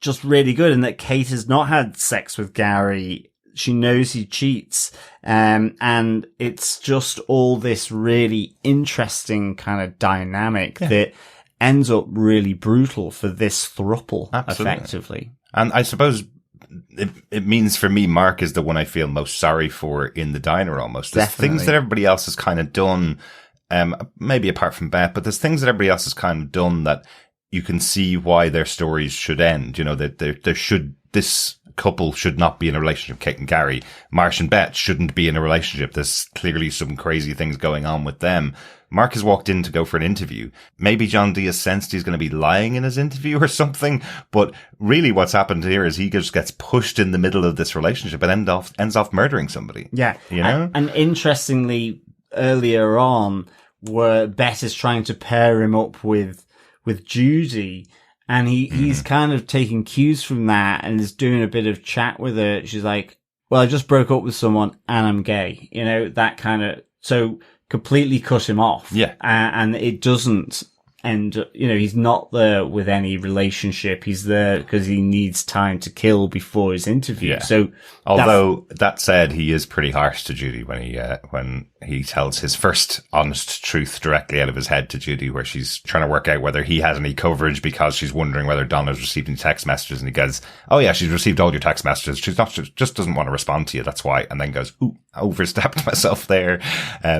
just really good, and that Kate has not had sex with Garry. She knows he cheats, and it's just all this really interesting kind of dynamic that ends up really brutal for this throuple, effectively. And I suppose it means for me, Mark is the one I feel most sorry for in the diner almost. There's things that everybody else has kind of done, maybe apart from Bette, but there's things that everybody else has kind of done that you can see why their stories should end. That this couple should not be in a relationship, Kate and Garry. Marsh and Bette shouldn't be in a relationship. There's clearly some crazy things going on with them. Mark has walked in to go for an interview. Maybe John Dee has sensed he's going to be lying in his interview or something. But really what's happened here is he just gets pushed in the middle of this relationship and ends off murdering somebody. Yeah. And interestingly, earlier on, where Bette is trying to pair him up with Judy, and he's kind of taking cues from that and is doing a bit of chat with her. She's like, well, I just broke up with someone and I'm gay. That kind of, so completely cut him off. Yeah. And it doesn't end, he's not there with any relationship. He's there because he needs time to kill before his interview. Yeah. So, although that said, he is pretty harsh to Judy when he tells his first honest truth directly out of his head to Judy, where she's trying to work out whether he has any coverage because she's wondering whether Donna's received any text messages, and he goes, oh yeah, she's received all your text messages. She's not, just doesn't want to respond to you. That's why. And then goes, ooh, overstepped myself there.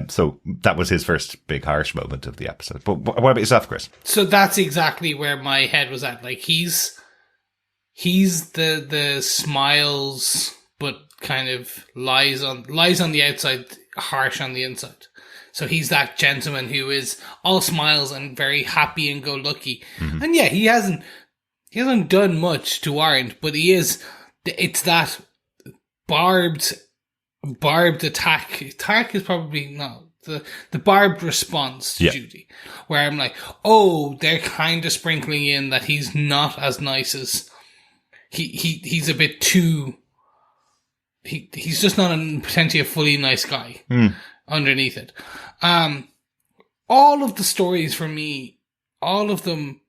So that was his first big harsh moment of the episode. But what about yourself, Chris? So that's exactly where my head was at. Like he's the smiles, but kind of lies on the outside, harsh on the inside. So he's that gentleman who is all smiles and very happy and go lucky. Mm-hmm. And yeah, he hasn't done much to warrant, but he is. It's that barbed attack. Attack is probably not the barbed response to Judy, where I'm like, oh, they're kind of sprinkling in that he's not as nice as he's a bit too. He's just not potentially a fully nice guy underneath it. All of the stories for me, all of them,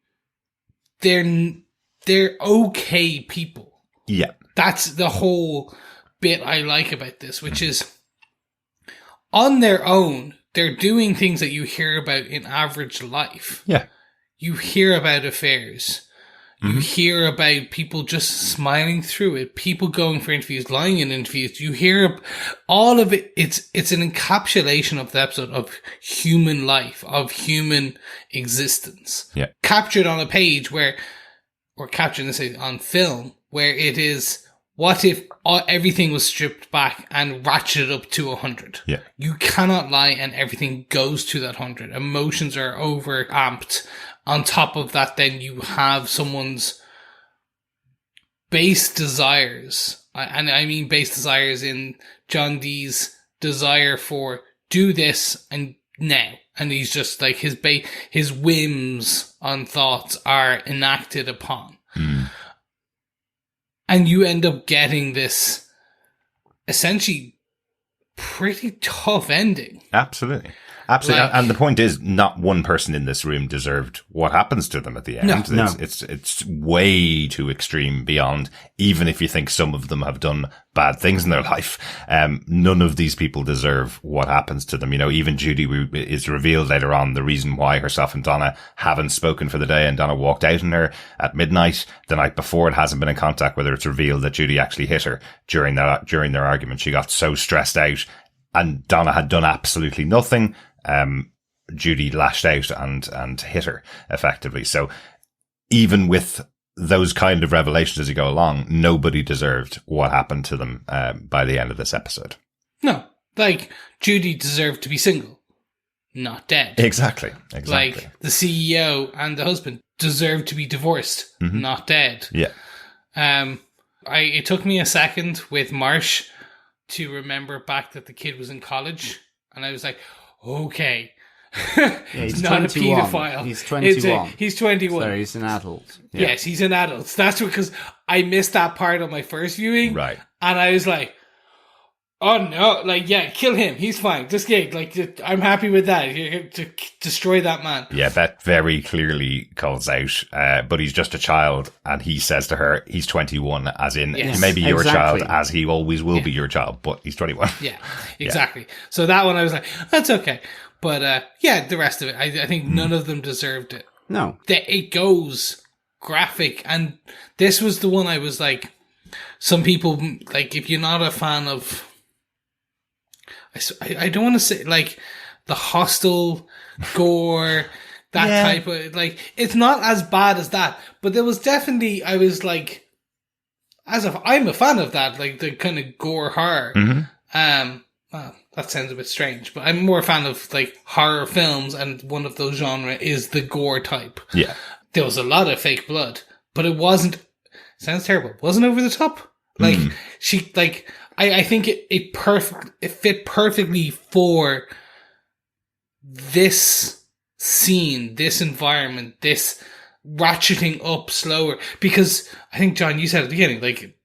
they're okay people. Yeah. That's the whole bit I like about this, which is on their own, they're doing things that you hear about in average life. Yeah. You hear about affairs. You hear about people just smiling through it, people going for interviews, lying in interviews. You hear all of it. It's an encapsulation of the episode of human life, of human existence. Yeah. Captured on a page or captured on film, where it is, what if everything was stripped back and ratcheted up to 100? Yeah. You cannot lie and everything goes to that 100. Emotions are over amped. On top of that, then you have someone's base desires, and I mean base desires in John Dee's desire for do this and now. And he's just like, his whims on thoughts are enacted upon. And you end up getting this essentially pretty tough ending. Absolutely. Absolutely. Like, and the point is, not one person in this room deserved what happens to them at the end. It's way too extreme beyond, even if you think some of them have done bad things in their life. None of these people deserve what happens to them. You know, even Judy is revealed later on the reason why herself and Donna haven't spoken for the day, and Donna walked out on her at midnight the night before and hasn't been in contact with her. It's revealed that Judy actually hit her during their argument. She got so stressed out, and Donna had done absolutely nothing. Judy lashed out and hit her effectively. So even with those kind of revelations as you go along, nobody deserved what happened to them by the end of this episode. No, like Judy deserved to be single, not dead. Exactly. Like the CEO and the husband deserved to be divorced, not dead. Yeah. It took me a second with Marsh to remember back that the kid was in college, and I was like, okay. He's not 21. a paedophile. He's 21. He's 21. So he's an adult. Yeah. Yes, he's an adult. That's because I missed that part on my first viewing. Right. And I was like, oh no, like, yeah, kill him. He's fine. Just get, like, I'm happy with that. To destroy that man. Yeah, Bette very clearly calls out, but he's just a child, and he says to her, he's 21, as in, Yes, he may be your exactly. child, as he always will be your child, but he's 21. Yeah, exactly. So that one I was like, that's okay. But, yeah, the rest of it, I think none of them deserved it. No. It goes graphic, and this was the one I was like, some people, like, if you're not a fan of, I don't want to say, like, the hostile gore, that type of, like, it's not as bad as that, but there was definitely, I was like, I'm a fan of that, like, the kind of gore horror. Well, that sounds a bit strange, but I'm more a fan of, like, horror films, and one of those genres is the gore type. Yeah. There was a lot of fake blood, but it wasn't, sounds terrible, wasn't over the top. Like, she, like, I think it fit perfectly for this scene, this environment, this ratcheting up slower. Because I think, John, you said at the beginning, like,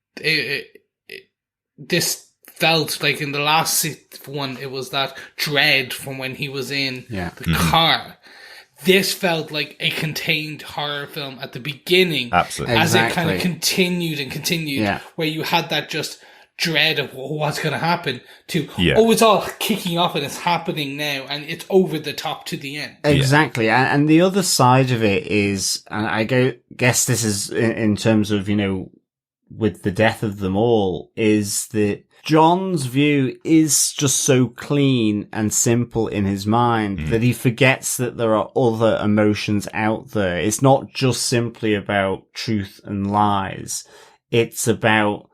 this felt like in the last one, it was that dread from when he was in the car. This felt like a contained horror film at the beginning. Absolutely. As it kind of continued and continued, Yeah. where you had that just dread of what's going to happen to, Yeah. oh, it's all kicking off and it's happening now, and it's over the top to the end. Exactly. And the other side of it is, and I guess this is in terms of, you know, with the death of them all, is that John's view is just so clean and simple in his mind that he forgets that there are other emotions out there. It's not just simply about truth and lies. It's about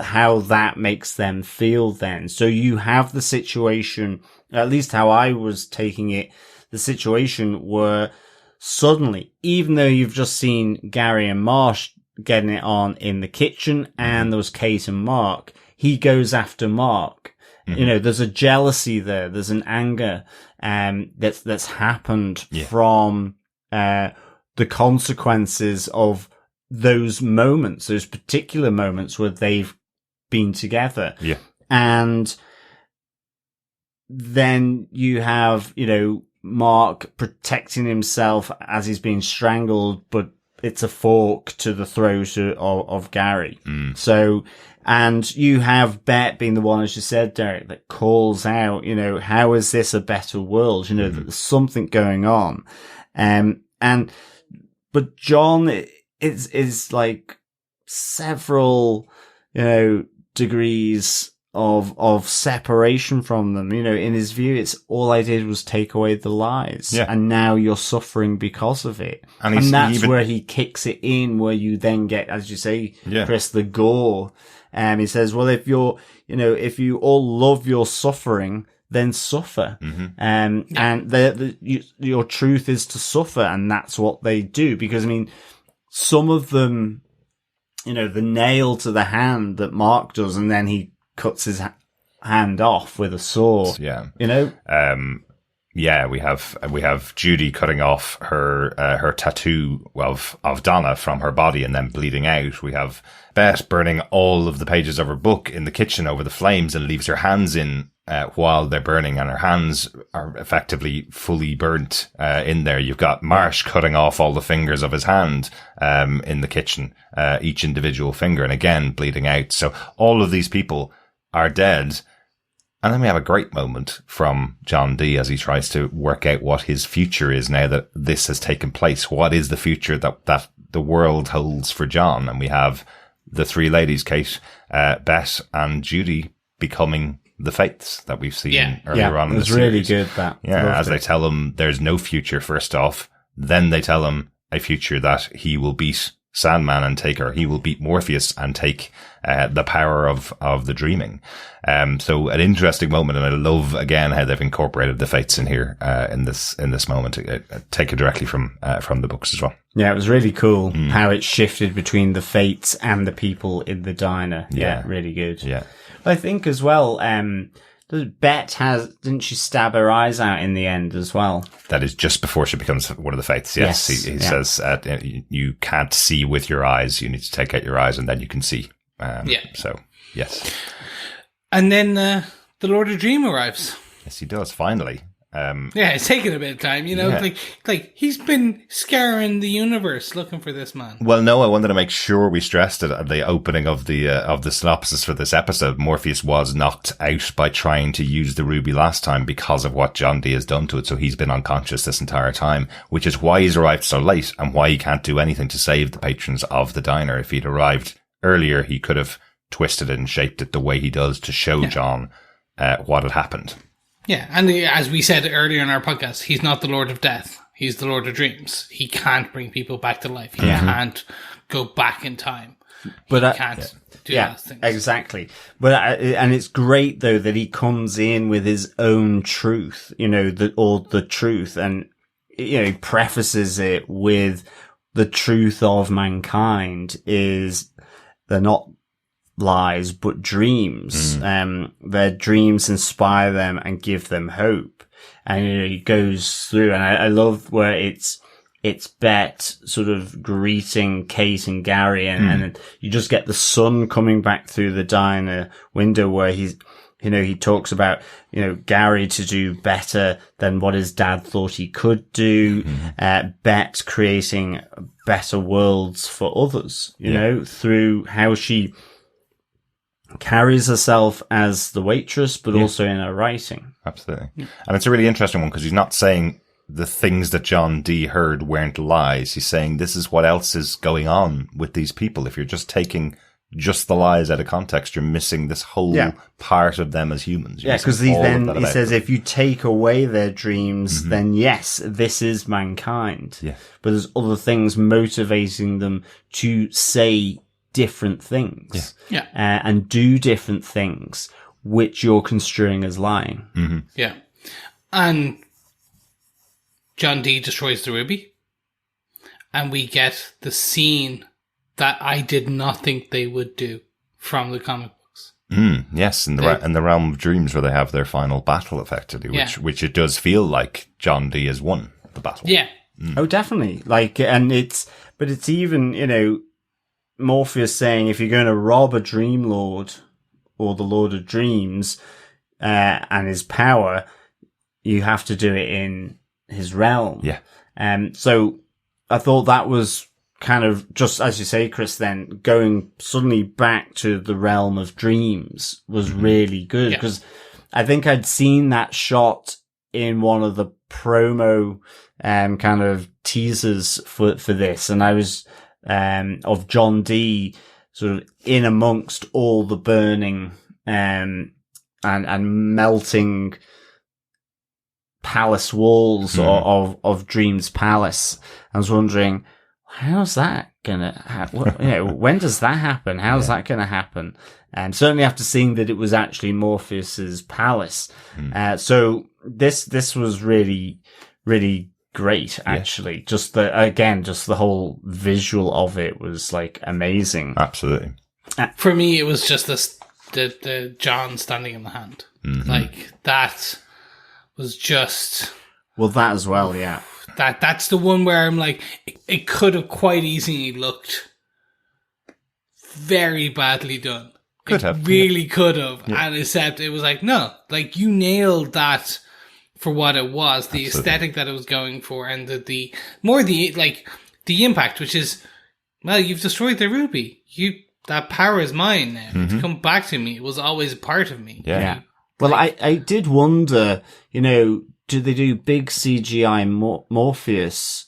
how that makes them feel then. So you have the situation, at least how I was taking it, the situation where suddenly, even though you've just seen Garry and Marsh getting it on in the kitchen, and there was Kate and Mark, he goes after Mark. You know, there's a jealousy there. There's an anger, that's happened from, the consequences of those moments, those particular moments where they've been together. Yeah. And then you have, you know, Mark protecting himself as he's being strangled, but it's a fork to the throat of Garry. So, and you have Bette being the one, as you said, Derek, that calls out, you know, how is this a better world? You know, that there's something going on. But John is like several, you know, degrees of separation from them. You know, in his view, it's all I did was take away the lies. Yeah. And now you're suffering because of it. And that's where he kicks it in, where you then get, as you say, Chris, the gore. He says, well, if if you all love your suffering, then suffer. And your truth is to suffer. And that's what they do. Because, I mean, some of them, the nail to the hand that Mark does, and then he cuts his hand off with a saw. Yeah. Yeah, we have Judy cutting off her tattoo of Donna from her body and then bleeding out. We have Bette burning all of the pages of her book in the kitchen over the flames and leaves her hands in while they're burning, and her hands are effectively fully burnt in there. You've got Marsh cutting off all the fingers of his hand in the kitchen, each individual finger, and again bleeding out. So all of these people are dead. And then we have a great moment from John Dee as he tries to work out what his future is now that this has taken place. What is the future that the world holds for John? And we have the three ladies, Kate, Bette, and Judy, becoming the Fates that we've seen earlier on in the series. It was really good, that. Yeah, as they tell him there's no future, first off. Then they tell him a future that he will beat Sandman and take her. He will beat Morpheus and take the power of the dreaming. So an interesting moment, and I love again how they've incorporated the Fates in here in this moment, taken directly from the books as well. Yeah, it was really cool how it shifted between the Fates and the people in the diner. Yeah, really good. Yeah, I think as well. Bette didn't she stab her eyes out in the end as well? That is just before she becomes one of the Fates. Yes. He says, you can't see with your eyes. You need to take out your eyes and then you can see. So, yes. And then the Lord of Dream arrives. Yes, he does, finally. It's taken a bit of time, like he's been scouring the universe looking for this man. Well, no, I wanted to make sure we stressed it at the opening of the synopsis for this episode. Morpheus was knocked out by trying to use the ruby last time because of what John Dee has done to it. So he's been unconscious this entire time, which is why he's arrived so late and why he can't do anything to save the patrons of the diner. If he'd arrived earlier, he could have twisted it and shaped it the way he does to show John what had happened. Yeah, and as we said earlier in our podcast, he's not the Lord of Death. He's the Lord of Dreams. He can't bring people back to life. He can't go back in time. But he can't do those things. Exactly. But and it's great though that he comes in with his own truth, the truth, and he prefaces it with the truth of mankind is they're not lies but dreams. Their dreams inspire them and give them hope. And he goes through, and I love where it's Bette sort of greeting Kate and Garry, and you just get the sun coming back through the diner window where he talks about Garry to do better than what his dad thought he could do. Bette creating better worlds for others, through how she carries herself as the waitress, but also in her writing. Absolutely. And it's a really interesting one because he's not saying the things that John Dee heard weren't lies. He's saying this is what else is going on with these people. If you're just taking just the lies out of context, you're missing this whole part of them as humans. Because he says if you take away their dreams, then yes, this is mankind. Yeah. But there's other things motivating them to say different things and do different things which you're construing as lying. And John Dee destroys the ruby and we get the scene that I did not think they would do from the comic books. Yes, in the realm of dreams where they have their final battle effectively, which it does feel like John Dee has won the battle. Oh, definitely. But it's even, Morpheus saying if you're going to rob a Dream Lord or the Lord of Dreams and his power, you have to do it in his realm. So I thought that was kind of, just as you say, Chris, then going suddenly back to the realm of dreams was really good because I think I'd seen that shot in one of the promo kind of teasers for this, and I was of John Dee sort of in amongst all the burning and melting palace walls of Dream's palace. I was wondering, how's that gonna happen? When does that happen? How's that gonna happen? And certainly after seeing that it was actually Morpheus's palace. So this was really, really great, actually. Just the whole visual of it was like amazing. Absolutely. For me, it was just the John standing in the hand. Mm-hmm. Like, that was just... Well, that as well, yeah. That's the one where I'm like, it could have quite easily looked very badly done. Could have. Really could have. Yeah. And except it was like, no, like, you nailed that for what it was, the aesthetic that it was going for, and the impact, which is, well, you've destroyed the ruby. That power is mine now. Mm-hmm. It's come back to me. It was always a part of me. Yeah. Well, I did wonder, do they do big CGI Morpheus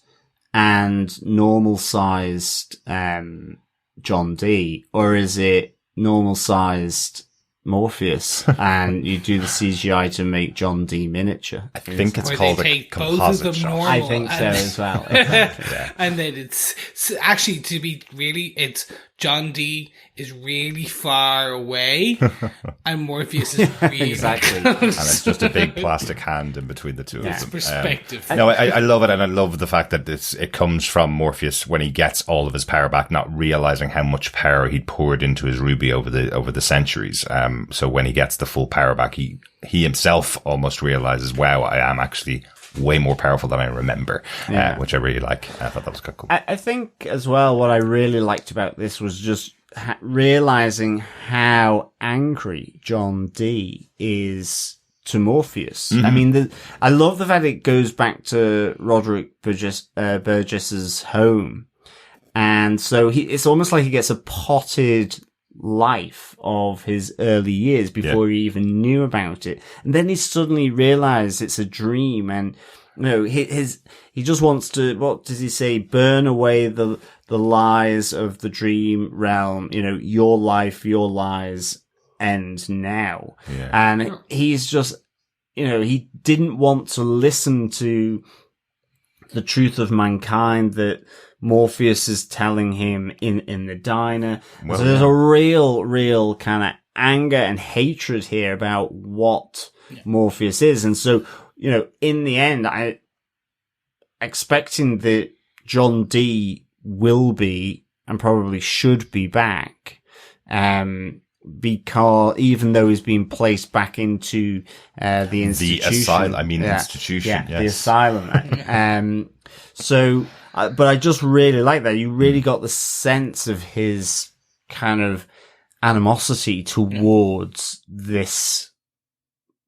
and normal sized John Dee, or is it normal sized Morpheus and you do the CGI to make John Dee miniature? I think it's Or called they a take both of composite them shot. normal. I think so as well. Exactly. Yeah. And then it's actually, to be really, it's John Dee is really far away and Morpheus is really Exactly. close. And it's just a big plastic hand in between the two of them. Perspective. No, I love it, and I love the fact that it comes from Morpheus when he gets all of his power back, not realizing how much power he'd poured into his ruby over the centuries. So when he gets the full power back, he himself almost realizes, wow, I am actually way more powerful than I remember, which I really like. I thought that was quite cool. I think as well, what I really liked about this was just realizing how angry John Dee is to Morpheus. Mm-hmm. I mean, I love the fact it goes back to Roderick Burgess's home. And so it's almost like he gets a potted life of his early years before he even knew about it. And then he suddenly realized it's a dream, and he just wants to, what does he say, burn away the lies of the dream realm. Your life, your lies end now. Yeah. And he's just, he didn't want to listen to the truth of mankind that Morpheus is telling him in the diner. Well, so there's a real kind of anger and hatred here about what Morpheus is. And so, in the end, I expecting that John Dee will be and probably should be back, because even though he's been placed back into the institution, institution, the asylum. So, but I just really like that. You really got the sense of his kind of animosity towards this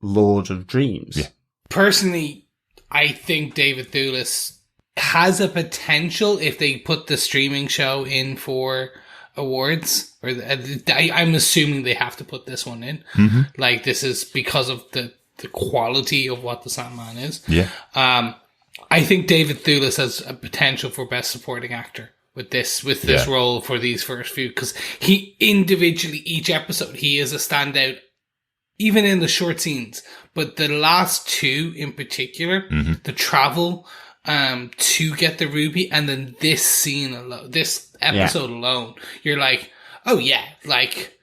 Lord of Dreams. Yeah. Personally, I think David Thewlis has a potential if they put the streaming show in for awards. I'm assuming they have to put this one in. Mm-hmm. Like, this is because of the quality of what the Sandman is. Yeah. I think David Thewlis has a potential for best supporting actor with this role for these first few, because he individually, each episode, he is a standout, even in the short scenes. But the last two in particular, the travel to get the ruby, and then this scene alone, this episode alone, you're like, oh yeah, like,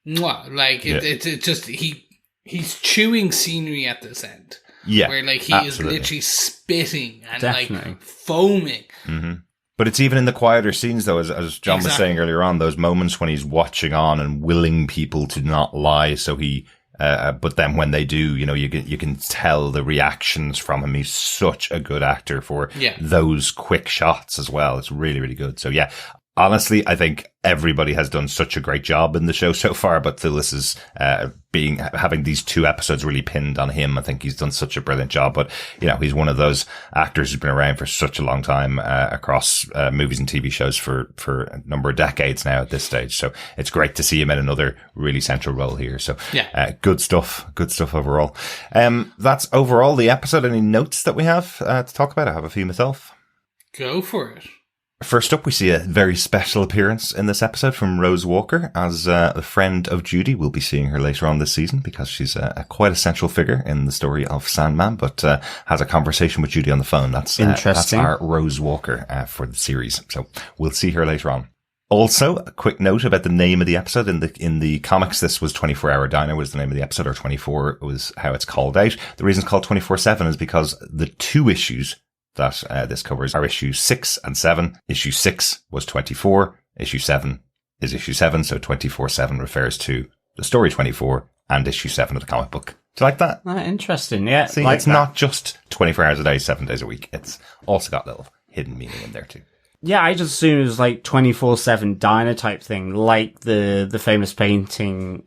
mwah, like it's just he's chewing scenery at this end. Yeah, where like he is literally spitting and like foaming. Mm-hmm. But it's even in the quieter scenes, though, as John was saying earlier on, those moments when he's watching on and willing people to not lie. So he, but then when they do, you can tell the reactions from him. He's such a good actor for those quick shots as well. It's really, really good. So yeah. Honestly, I think everybody has done such a great job in the show so far, but Thewlis is having these two episodes really pinned on him. I think he's done such a brilliant job, but he's one of those actors who's been around for such a long time across movies and TV shows for a number of decades now at this stage. So it's great to see him in another really central role here. So good stuff overall. That's overall the episode. Any notes that we have to talk about? I have a few myself. Go for it. First up, we see a very special appearance in this episode from Rose Walker as a friend of Judy. We'll be seeing her later on this season because she's quite a central figure in the story of Sandman, but has a conversation with Judy on the phone. That's interesting. That's our Rose Walker for the series. So we'll see her later on. Also, a quick note about the name of the episode. In the comics, this was 24-Hour Diner was the name of the episode, or 24 was how it's called out. The reason it's called 24/7 is because the 2 issues that this covers are issues 6 and 7. Issue 6 was 24. Issue 7 is issue 7. So 24/7 refers to the story 24 and issue 7 of the comic book. Do you like that? Interesting. Yeah. See, like it's not just 24 hours a day, 7 days a week. It's also got little hidden meaning in there too. Yeah, I just assumed it was like 24/7 diner type thing, like the famous painting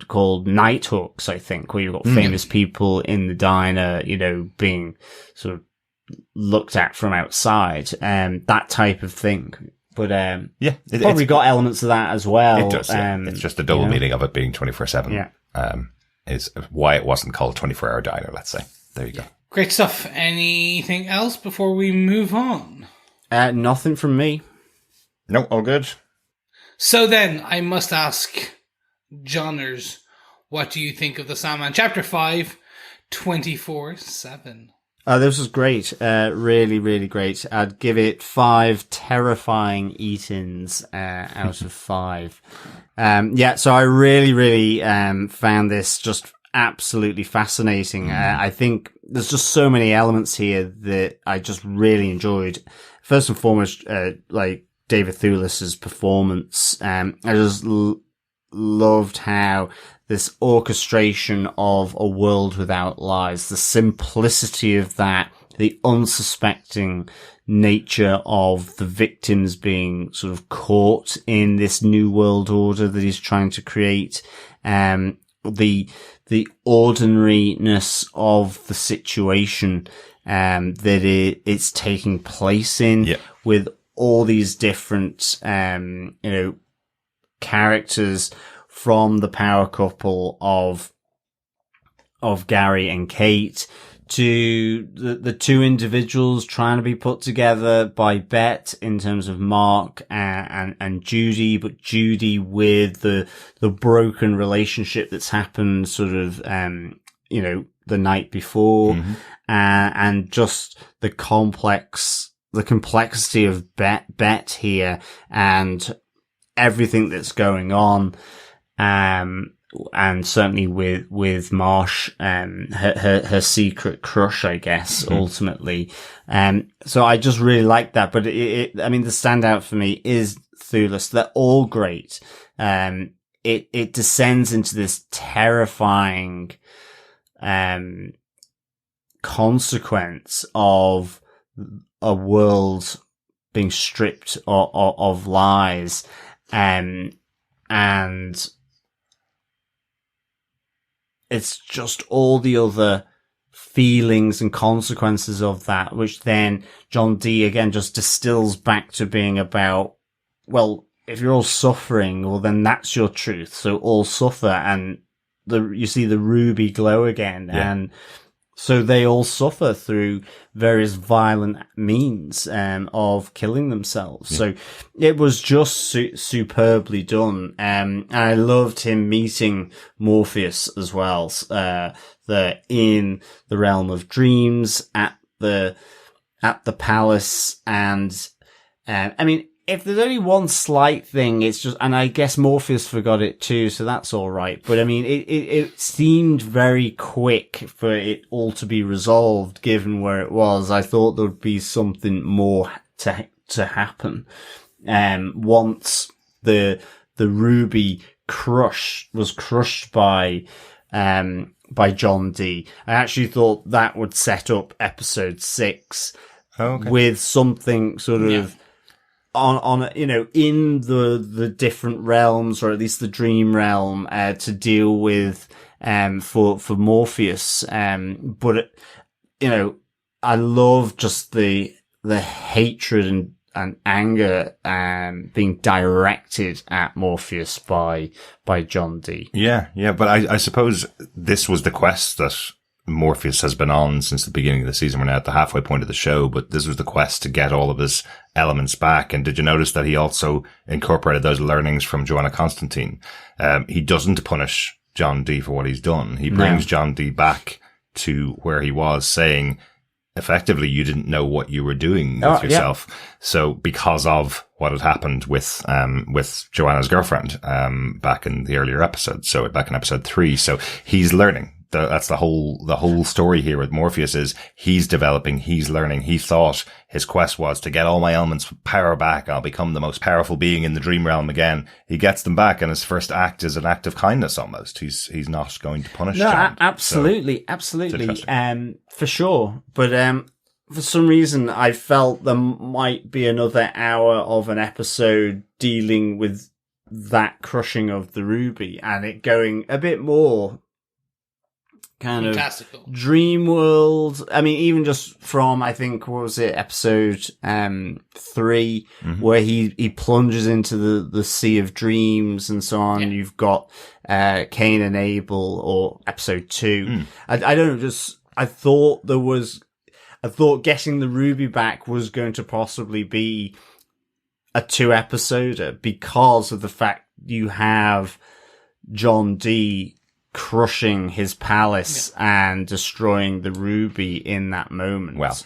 called Nighthawks, I think, where you've got famous people in the diner, you know, being sort of looked at from outside, that type of thing. But it's probably got elements of that as well. It does. Yeah. It's just the double meaning of it being 24/7. Yeah. Is why it wasn't called 24-hour diner. Let's say. There you go. Great stuff. Anything else before we move on? Nothing from me. No, all good. So then, I must ask Johners, what do you think of the Sandman Chapter 5, 24/7? This was great. Really, really great. I'd give it 5 terrifying eat-ins out of 5. So I really, really found this just absolutely fascinating. I think there's just so many elements here that I just really enjoyed. First and foremost, like David Thewlis's performance. I just loved how this orchestration of a world without lies, the simplicity of that, the unsuspecting nature of the victims being sort of caught in this new world order that he's trying to create, the ordinariness of the situation that it's taking place in, with all these different characters from the power couple of Garry and Kate to the two individuals trying to be put together by Bette in terms of Mark and Judy, but Judy with the broken relationship that's happened sort of, the night before, and just the complexity of Bette here and everything that's going on. And certainly with Marsh, her secret crush, I guess, ultimately. So I just really like that. But the standout for me is Thewlis. They're all great. It descends into this terrifying, consequence of a world being stripped of lies, and it's just all the other feelings and consequences of that, which then John Dee again just distills back to being about, well, if you're all suffering, well, then that's your truth. So all suffer, and you see the ruby glow again. Yeah. And so they all suffer through various violent means of killing themselves. Yeah. So it was just superbly done. And I loved him meeting Morpheus as well. In the realm of dreams at the palace. And if there's only one slight thing, it's just, and I guess Morpheus forgot it too, so that's all right. But it seemed very quick for it all to be resolved, given where it was. I thought there would be something more to happen. Once the ruby was crushed by John Dee, I actually thought that would set up episode 6 with something sort of in the different realms, or at least the dream realm, to deal with, for Morpheus. But I love just the hatred and anger, being directed at Morpheus by John Dee. Yeah. But I suppose this was the quest that Morpheus has been on since the beginning of the season. We're now at the halfway point of the show, but this was the quest to get all of his elements back. And did you notice that he also incorporated those learnings from Joanna Constantine? He doesn't punish John Dee for what he's done. He brings John Dee back to where he was, saying, effectively, you didn't know what you were doing with yourself. Yeah. So because of what had happened with Joanna's girlfriend, back in the earlier episode. So back in episode 3. So he's learning. that's the whole story here with Morpheus is he's developing, he's learning. He thought his quest was to get all my elements power back. I'll become the most powerful being in the dream realm again. He gets them back, and his first act is an act of kindness almost. He's not going to punish John. Absolutely. For sure. But, for some reason, I felt there might be another hour of an episode dealing with that crushing of the ruby and it going a bit more kind fantastical. Of dream world. I mean, even just from, I think, what was it, episode 3, where he plunges into the sea of dreams and so on. Yeah. You've got Cain and Abel, or episode 2. I don't know, I thought getting the ruby back was going to possibly be a 2-episoder because of the fact you have John Dee crushing his palace and destroying the ruby in that moment. Well,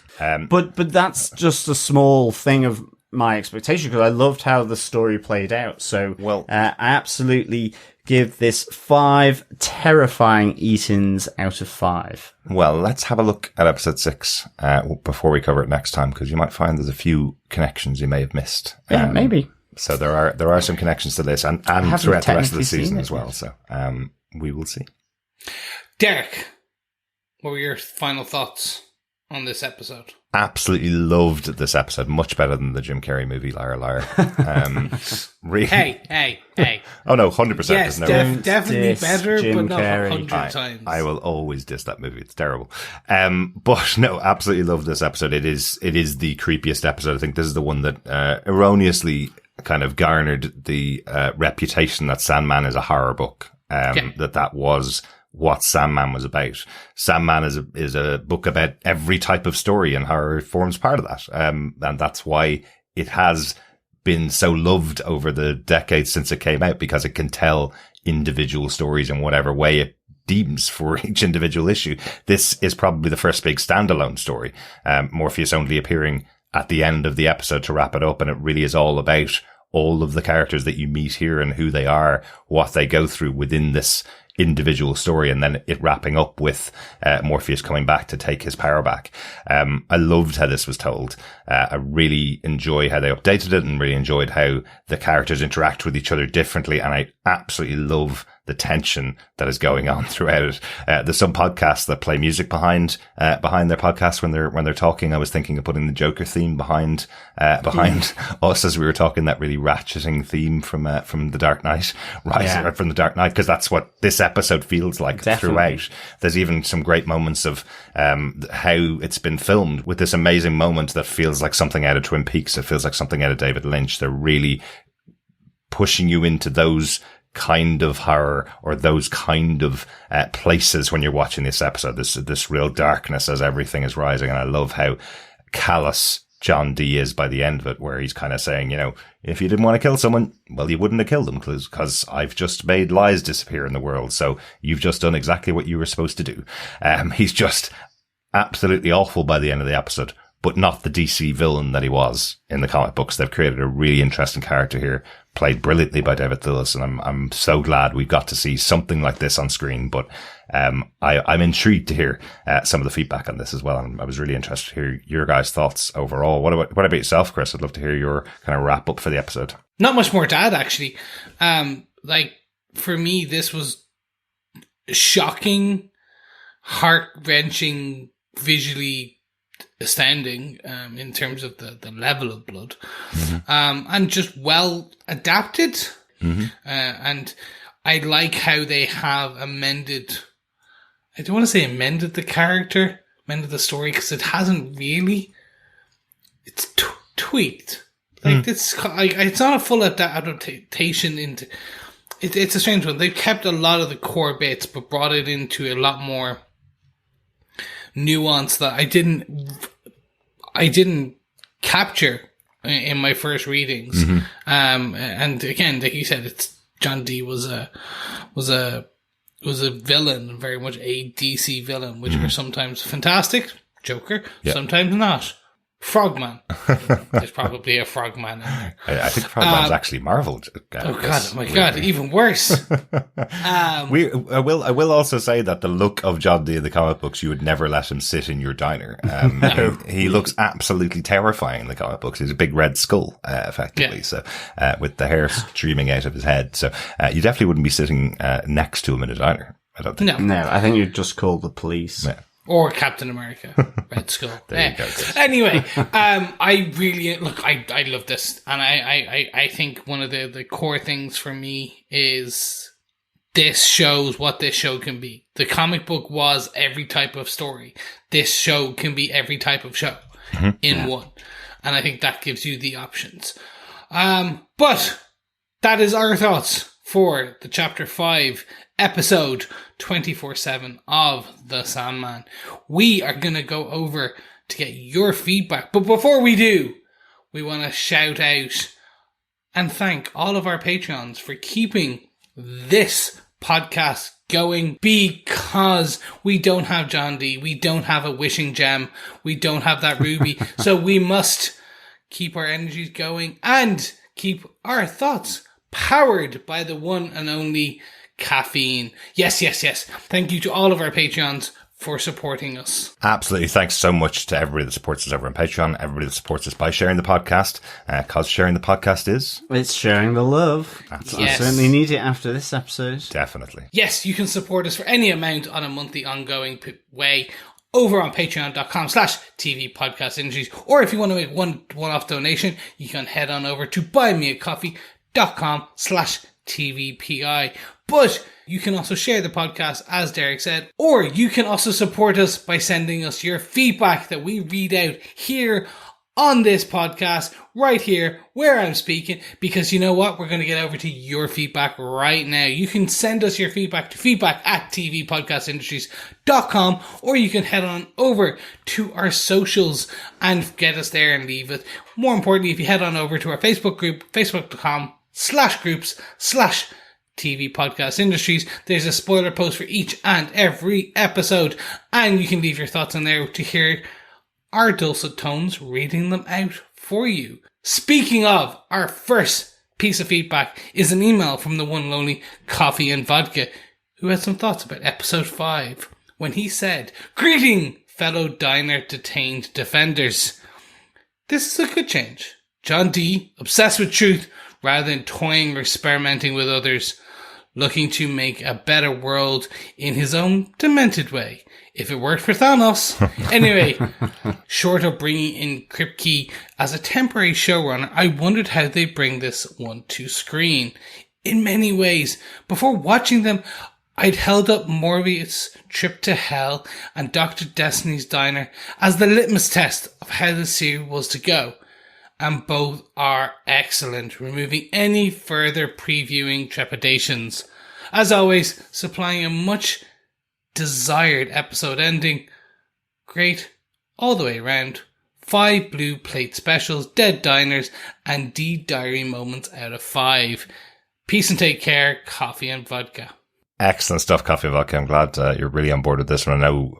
but that's just a small thing of my expectation because I loved how the story played out. So, I absolutely give this 5 terrifying eat-ins out of 5. Well, let's have a look at episode 6 before we cover it next time, because you might find there's a few connections you may have missed. Yeah, maybe. So there are some connections to this and throughout the rest of the season as well. So we will see. Derek, what were your final thoughts on this episode? Absolutely loved this episode. Much better than the Jim Carrey movie, Liar Liar. Really. Hey. Oh no, 100%. Yes, definitely better, Jim but not Carrey. 100 times. I will always diss that movie. It's terrible. But no, absolutely love this episode. It is the creepiest episode. I think this is the one that erroneously kind of garnered the reputation that Sandman is a horror book. That was what Sandman was about. Sandman is a book about every type of story, and horror forms part of that. And that's why it has been so loved over the decades since it came out, because it can tell individual stories in whatever way it deems for each individual issue. This is probably the first big standalone story. Morpheus only appearing at the end of the episode to wrap it up, and it really is all about all of the characters that you meet here and who they are, what they go through within this individual story, and then it wrapping up with Morpheus coming back to take his power back. I loved how this was told. I really enjoy how they updated it, and really enjoyed how the characters interact with each other differently, and I absolutely love the tension that is going on throughout it. There's some podcasts that play music behind their podcasts when they're talking. I was thinking of putting the Joker theme behind us as we were talking, that really ratcheting theme from The Dark Knight, from The Dark Knight, because that's what this episode feels like. Definitely. Throughout. There's even some great moments of how it's been filmed, with this amazing moment that feels like something out of Twin Peaks. It feels like something out of David Lynch. They're really pushing you into those kind of horror, or those kind of places when you're watching this episode. This real darkness as everything is rising, and I love how callous John Dee is by the end of it, where he's kind of saying, if you didn't want to kill someone, well, you wouldn't have killed them, because I've just made lies disappear in the world, so you've just done exactly what you were supposed to do. He's just absolutely awful by the end of the episode, but not the DC villain that he was in the comic books. They've created a really interesting character here, played brilliantly by David Thewlis, and I'm so glad we got to see something like this on screen. But I'm intrigued to hear some of the feedback on this as well, and I was really interested to hear your guys' thoughts overall. What about yourself, Chris? I'd love to hear your kind of wrap up for the episode. Not much more to add, actually. For me, this was shocking, heart-wrenching, visually astounding in terms of the level of blood, and just well adapted. And I like how they have amended. I don't want to say amended the character, amended the story, because it hasn't really. It's tweaked. It's not a full adaptation into. It's a strange one. They've kept a lot of the core bits, but brought it into a lot more nuance that I didn't capture in my first readings. And again, like you said, it's John Dee was a villain, very much a DC villain, which are sometimes fantastic, Joker, sometimes not. Frogman. There's probably a Frogman in there. I think Frogman's actually Marvel. Oh my god, even worse. I will also say that the look of John Dee in the comic books, you would never let him sit in your diner. He looks absolutely terrifying in the comic books. He's a big red skull, effectively. So, with the hair streaming out of his head. So, you definitely wouldn't be sitting, next to him in a diner. I don't think. No, I think you'd just call the police. Yeah. Or Captain America, Red Skull. There you go. Anyway, I really I love this, and I think one of the core things for me is this shows what this show can be. The comic book was every type of story. This show can be every type of show in one, and I think that gives you the options. But that is our thoughts for the Chapter 5 episode 24/7 of The Sandman. We are going to go over to get your feedback. But before we do, we want to shout out and thank all of our Patreons for keeping this podcast going, because we don't have John Dee, we don't have a wishing gem, we don't have that ruby. So we must keep our energies going and keep our thoughts powered by the one and only caffeine. Yes. Thank you to all of our Patreons for supporting us. Absolutely. Thanks so much to everybody that supports us over on Patreon, everybody that supports us by sharing the podcast, because sharing the podcast is... It's sharing the love. Yes. I certainly need it after this episode. Definitely. Yes, you can support us for any amount on a monthly ongoing way over on patreon.com/TV Podcast Industries. Or if you want to make one-off donation, you can head on over to buymeacoffee.com/TVPI. But you can also share the podcast, as Derek said, or you can also support us by sending us your feedback that we read out here on this podcast, right here where I'm speaking, because you know what? We're going to get over to your feedback right now. You can send us your feedback to feedback@tvpodcastindustries.com, or you can head on over to our socials and get us there and leave it. More importantly, if you head on over to our Facebook group, facebook.com/groups/TV Podcast Industries, there's a spoiler post for each and every episode, and you can leave your thoughts on there to hear our dulcet tones reading them out for you. Speaking of, our first piece of feedback is an email from the one and only Coffee and Vodka, who had some thoughts about episode 5, when he said, "Greeting, fellow diner detained defenders. This is a good change. John Dee, obsessed with truth rather than toying or experimenting with others, looking to make a better world in his own demented way. If it worked for Thanos." Anyway, short of bringing in Kripke as a temporary showrunner, I wondered how they bring this one to screen. In many ways, before watching them, I'd held up Morpheus' Trip to Hell and Dr. Destiny's Diner as the litmus test of how the series was to go. And both are excellent, removing any further previewing trepidations. As always, supplying a much desired episode ending. Great all the way around. 5 blue plate specials, dead diners, and Dee diary moments out of 5. Peace and take care, Coffee and Vodka. Excellent stuff, Coffee and Vodka. I'm glad you're really on board with this one. I know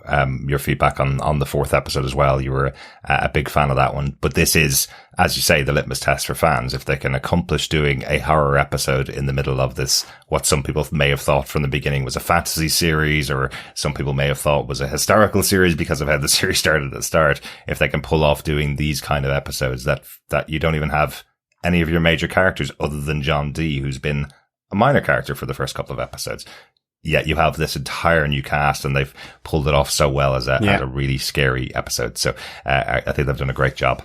your feedback on the 4th episode as well. You were a big fan of that one. But this is, as you say, the litmus test for fans. If they can accomplish doing a horror episode in the middle of this, what some people may have thought from the beginning was a fantasy series, or some people may have thought was a historical series because of how the series started at the start. If they can pull off doing these kind of episodes that you don't even have any of your major characters other than John Dee, who's been a minor character for the first couple of episodes. Yet you have this entire new cast, and they've pulled it off so well as a really scary episode. So I think they've done a great job.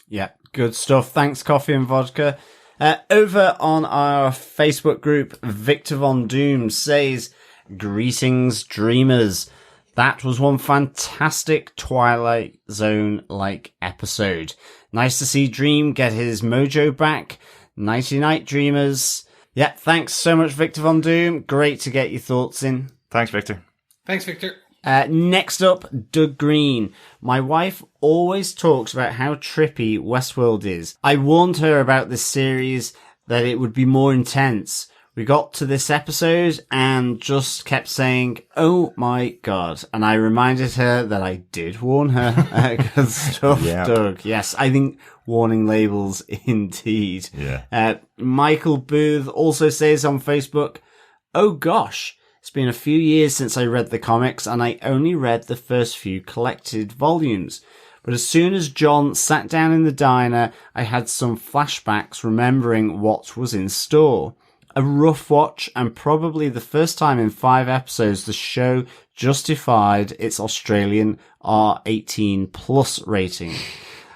Yeah, good stuff. Thanks, Coffee and Vodka. Over on our Facebook group, Victor Von Doom says, "Greetings, dreamers. That was one fantastic Twilight Zone-like episode. Nice to see Dream get his mojo back. Nighty-night, dreamers." Yeah, thanks so much, Victor Von Doom. Great to get your thoughts in. Thanks, Victor. Thanks, Victor. Next up, Doug Green. "My wife always talks about how trippy Westworld is. I warned her about this series that it would be more intense. We got to this episode and just kept saying, oh my God. And I reminded her that I did warn her, because stuff dug. Yes, I think warning labels indeed. Yeah. Michael Booth also says on Facebook, oh gosh, it's been a few years since I read the comics and I only read the first few collected volumes. But as soon as John sat down in the diner, I had some flashbacks remembering what was in store. A rough watch and probably the first time in 5 episodes the show justified its Australian R18 plus rating.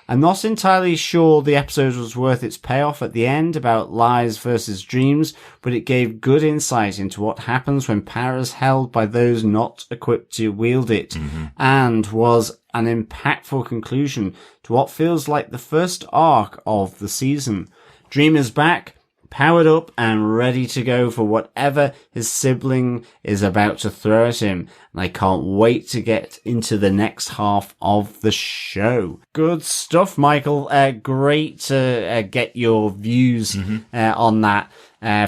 I'm not entirely sure the episode was worth its payoff at the end about lies versus dreams, but it gave good insight into what happens when power is held by those not equipped to wield it, and was an impactful conclusion to what feels like the first arc of the season. Dream is back, powered up and ready to go for whatever his sibling is about to throw at him. And I can't wait to get into the next half of the show. Good stuff, Michael. Great to get your views on that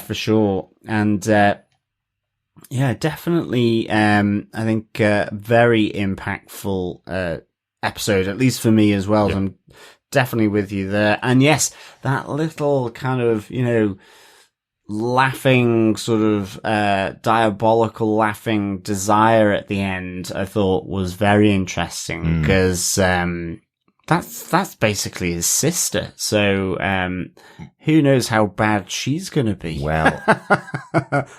for sure. And yeah, definitely, I think very impactful episode, at least for me as well. Yep. I'm definitely with you there. And yes, that little kind of, laughing, sort of diabolical laughing desire at the end, I thought was very interesting, because that's basically his sister. So who knows how bad she's going to be? Well,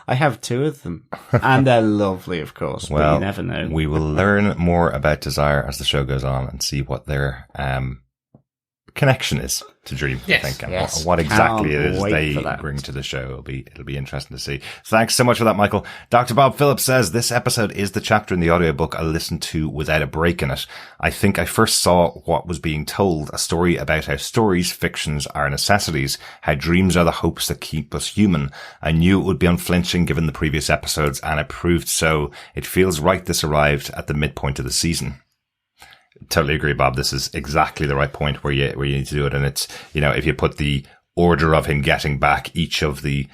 I have 2 of them, and they're lovely, of course. Well, but you never know. We will learn more about Desire as the show goes on and see what their connection is to Dream, yes. I think, and yes. what exactly it is they that. bring to the show. It'll be interesting to see. Thanks so much for that, Michael. Dr. Bob Phillips says this episode is the chapter in the audiobook I listened to without a break in it. I think I first saw what was being told, a story about how stories, fictions are necessities, how dreams are the hopes that keep us human. I knew it would be unflinching given the previous episodes, and it proved so. It feels right this arrived at the midpoint of the season. Totally agree, Bob. This is exactly the right point where you need to do it. And it's, if you put the order of him getting back each of the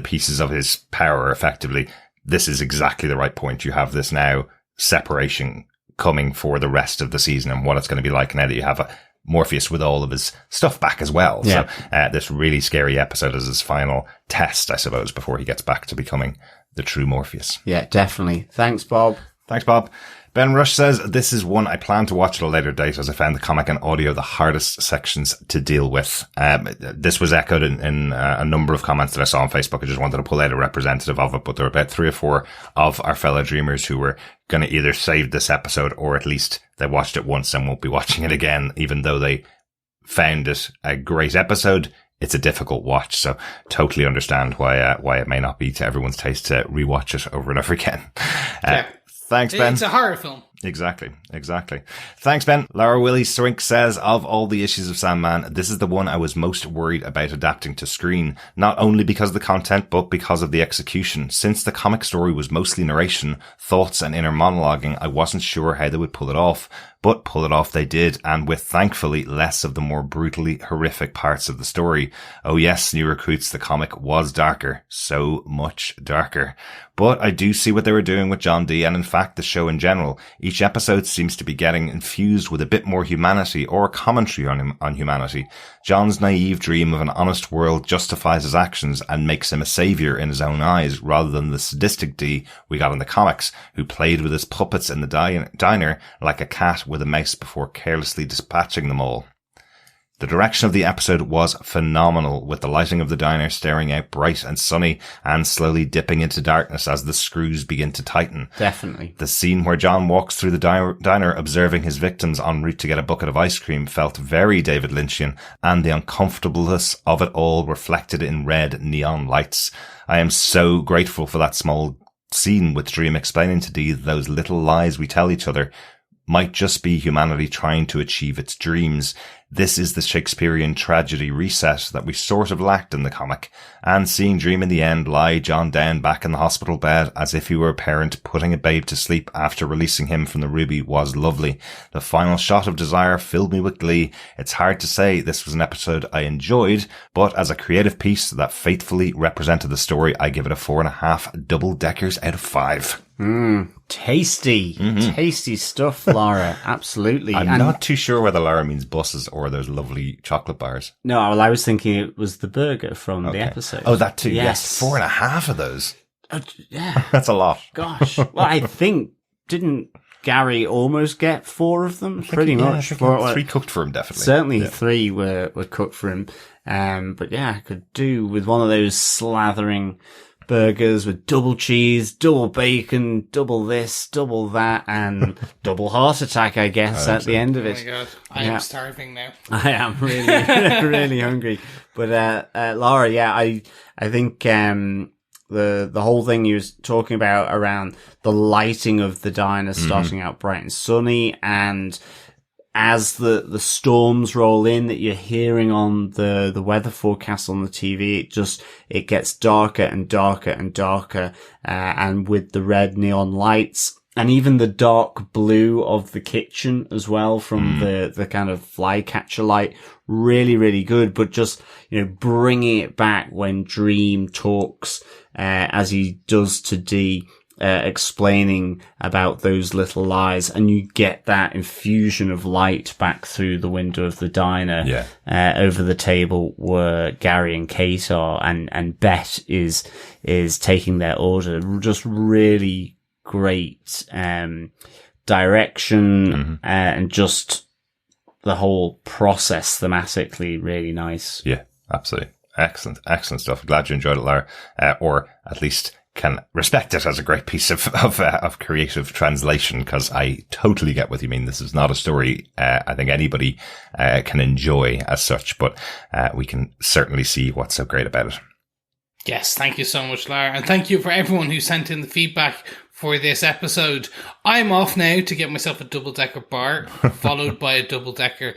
pieces of his power effectively, this is exactly the right point. You have this now separation coming for the rest of the season and what it's going to be like now that you have a Morpheus with all of his stuff back as well. Yeah. So, this really scary episode is his final test, I suppose, before he gets back to becoming the true Morpheus. Yeah, definitely. Thanks, Bob. Thanks, Bob. Ben Rush says, this is one I plan to watch at a later date as I found the comic and audio the hardest sections to deal with. This was echoed in a number of comments that I saw on Facebook. I just wanted to pull out a representative of it, but there were about 3 or 4 of our fellow dreamers who were going to either save this episode or at least they watched it once and won't be watching it again, even though they found it a great episode. It's a difficult watch, so totally understand why it may not be to everyone's taste to rewatch it over and over again. Yeah. Thanks, Ben. It's a horror film. Exactly. Thanks, Ben. Laura Willie Swink says, of all the issues of Sandman, this is the one I was most worried about adapting to screen, not only because of the content, but because of the execution. Since the comic story was mostly narration, thoughts and inner monologuing, I wasn't sure how they would pull it off. But pull it off they did, and with thankfully less of the more brutally horrific parts of the story. Oh yes, New Recruits, the comic was darker. So much darker. But I do see what they were doing with John Dee, and in fact the show in general. Each episode seems to be getting infused with a bit more humanity or commentary on humanity. John's naive dream of an honest world justifies his actions and makes him a savior in his own eyes, rather than the sadistic Dee we got in the comics, who played with his puppets in the diner like a cat with a mouse before carelessly dispatching them all. The direction of the episode was phenomenal, with the lighting of the diner staring out bright and sunny and slowly dipping into darkness as the screws begin to tighten. Definitely. The scene where John walks through the diner observing his victims en route to get a bucket of ice cream felt very David Lynchian, and the uncomfortableness of it all reflected in red neon lights. I am so grateful for that small scene with Dream explaining to Dee those little lies we tell each other might just be humanity trying to achieve its dreams. This is the Shakespearean tragedy reset that we sort of lacked in the comic. And seeing Dream in the end lie John down back in the hospital bed as if he were a parent putting a babe to sleep after releasing him from the ruby was lovely. The final shot of desire filled me with glee. It's hard to say this was an episode I enjoyed, but as a creative piece that faithfully represented the story, I give it a 4.5 double-deckers out of 5. Tasty. Tasty stuff, Laura. Absolutely. I'm not too sure whether Laura means buses or those lovely chocolate bars. No, well, I was thinking it was the burger from the episode. Oh, that too. Yes. 4.5 of those. Yeah. That's a lot. Gosh. Well, I think, didn't Garry almost get 4 of them? Pretty much. 3 cooked for him, definitely. Certainly 3 were cooked for him. But yeah, I could do with one of those slathering burgers with double cheese, double bacon, double this, double that, and double heart attack, I guess, at the end of it. Oh my God. I am starving now. I am really, really hungry. But, Laura, yeah, I think, the whole thing you was talking about around the lighting of the diner starting out bright and sunny, and as the storms roll in that you're hearing on the weather forecast on the TV, it gets darker and darker and darker, and with the red neon lights and even the dark blue of the kitchen as well from the kind of flycatcher light, really, really good. But just, bringing it back when Dream talks, as he does to Dee, explaining about those little lies, and you get that infusion of light back through the window of the diner, over the table where Garry and Kate are, and Bette is taking their order. Just really great, direction, and just the whole process thematically really nice. Yeah, absolutely. Excellent stuff. Glad you enjoyed it, Lara, or at least can respect it as a great piece of creative translation, because I totally get what you mean. This is not a story I think anybody can enjoy as such, but we can certainly see what's so great about it. Yes, thank you so much, Lara. And thank you for everyone who sent in the feedback for this episode. I'm off now to get myself a double-decker bar, followed by a double-decker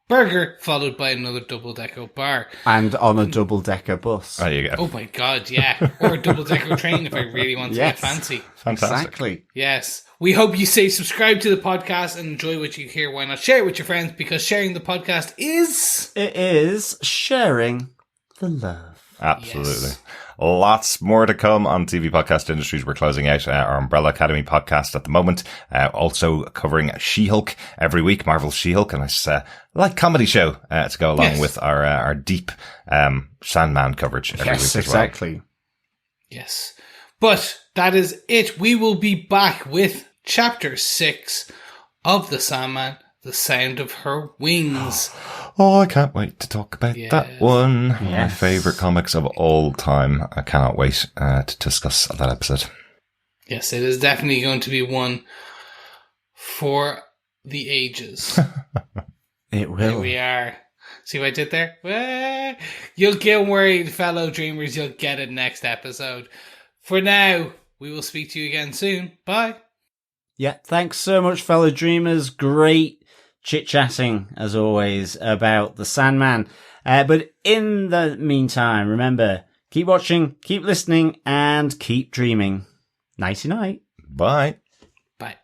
burger, followed by another double-decker bar. And on a double-decker bus. There you go. Oh my God, yeah. Or a double-decker train if I really want to get fancy. Fantastic. Exactly. Yes. We hope you stay subscribed to the podcast and enjoy what you hear. Why not share it with your friends? Because sharing the podcast is... It is sharing the love. Absolutely. Yes. Lots more to come on TV Podcast Industries. We're closing out our Umbrella Academy podcast at the moment. Also covering She-Hulk every week, Marvel's She-Hulk, and it's like comedy show to go along with our deep Sandman coverage every week as well. Exactly. Yes. But that is it. We will be back with Chapter 6 of The Sandman, The Sound of Her Wings. Oh, I can't wait to talk about that one. Yes. My favourite comics of all time. I cannot wait to discuss that episode. Yes, it is definitely going to be one for the ages. It will. Here we are. See what I did there? You'll get worried, fellow dreamers. You'll get it next episode. For now, we will speak to you again soon. Bye. Yeah, thanks so much, fellow dreamers. Great chit-chatting, as always, about the Sandman. But in the meantime, remember, keep watching, keep listening, and keep dreaming. Nighty-night. Bye. Bye.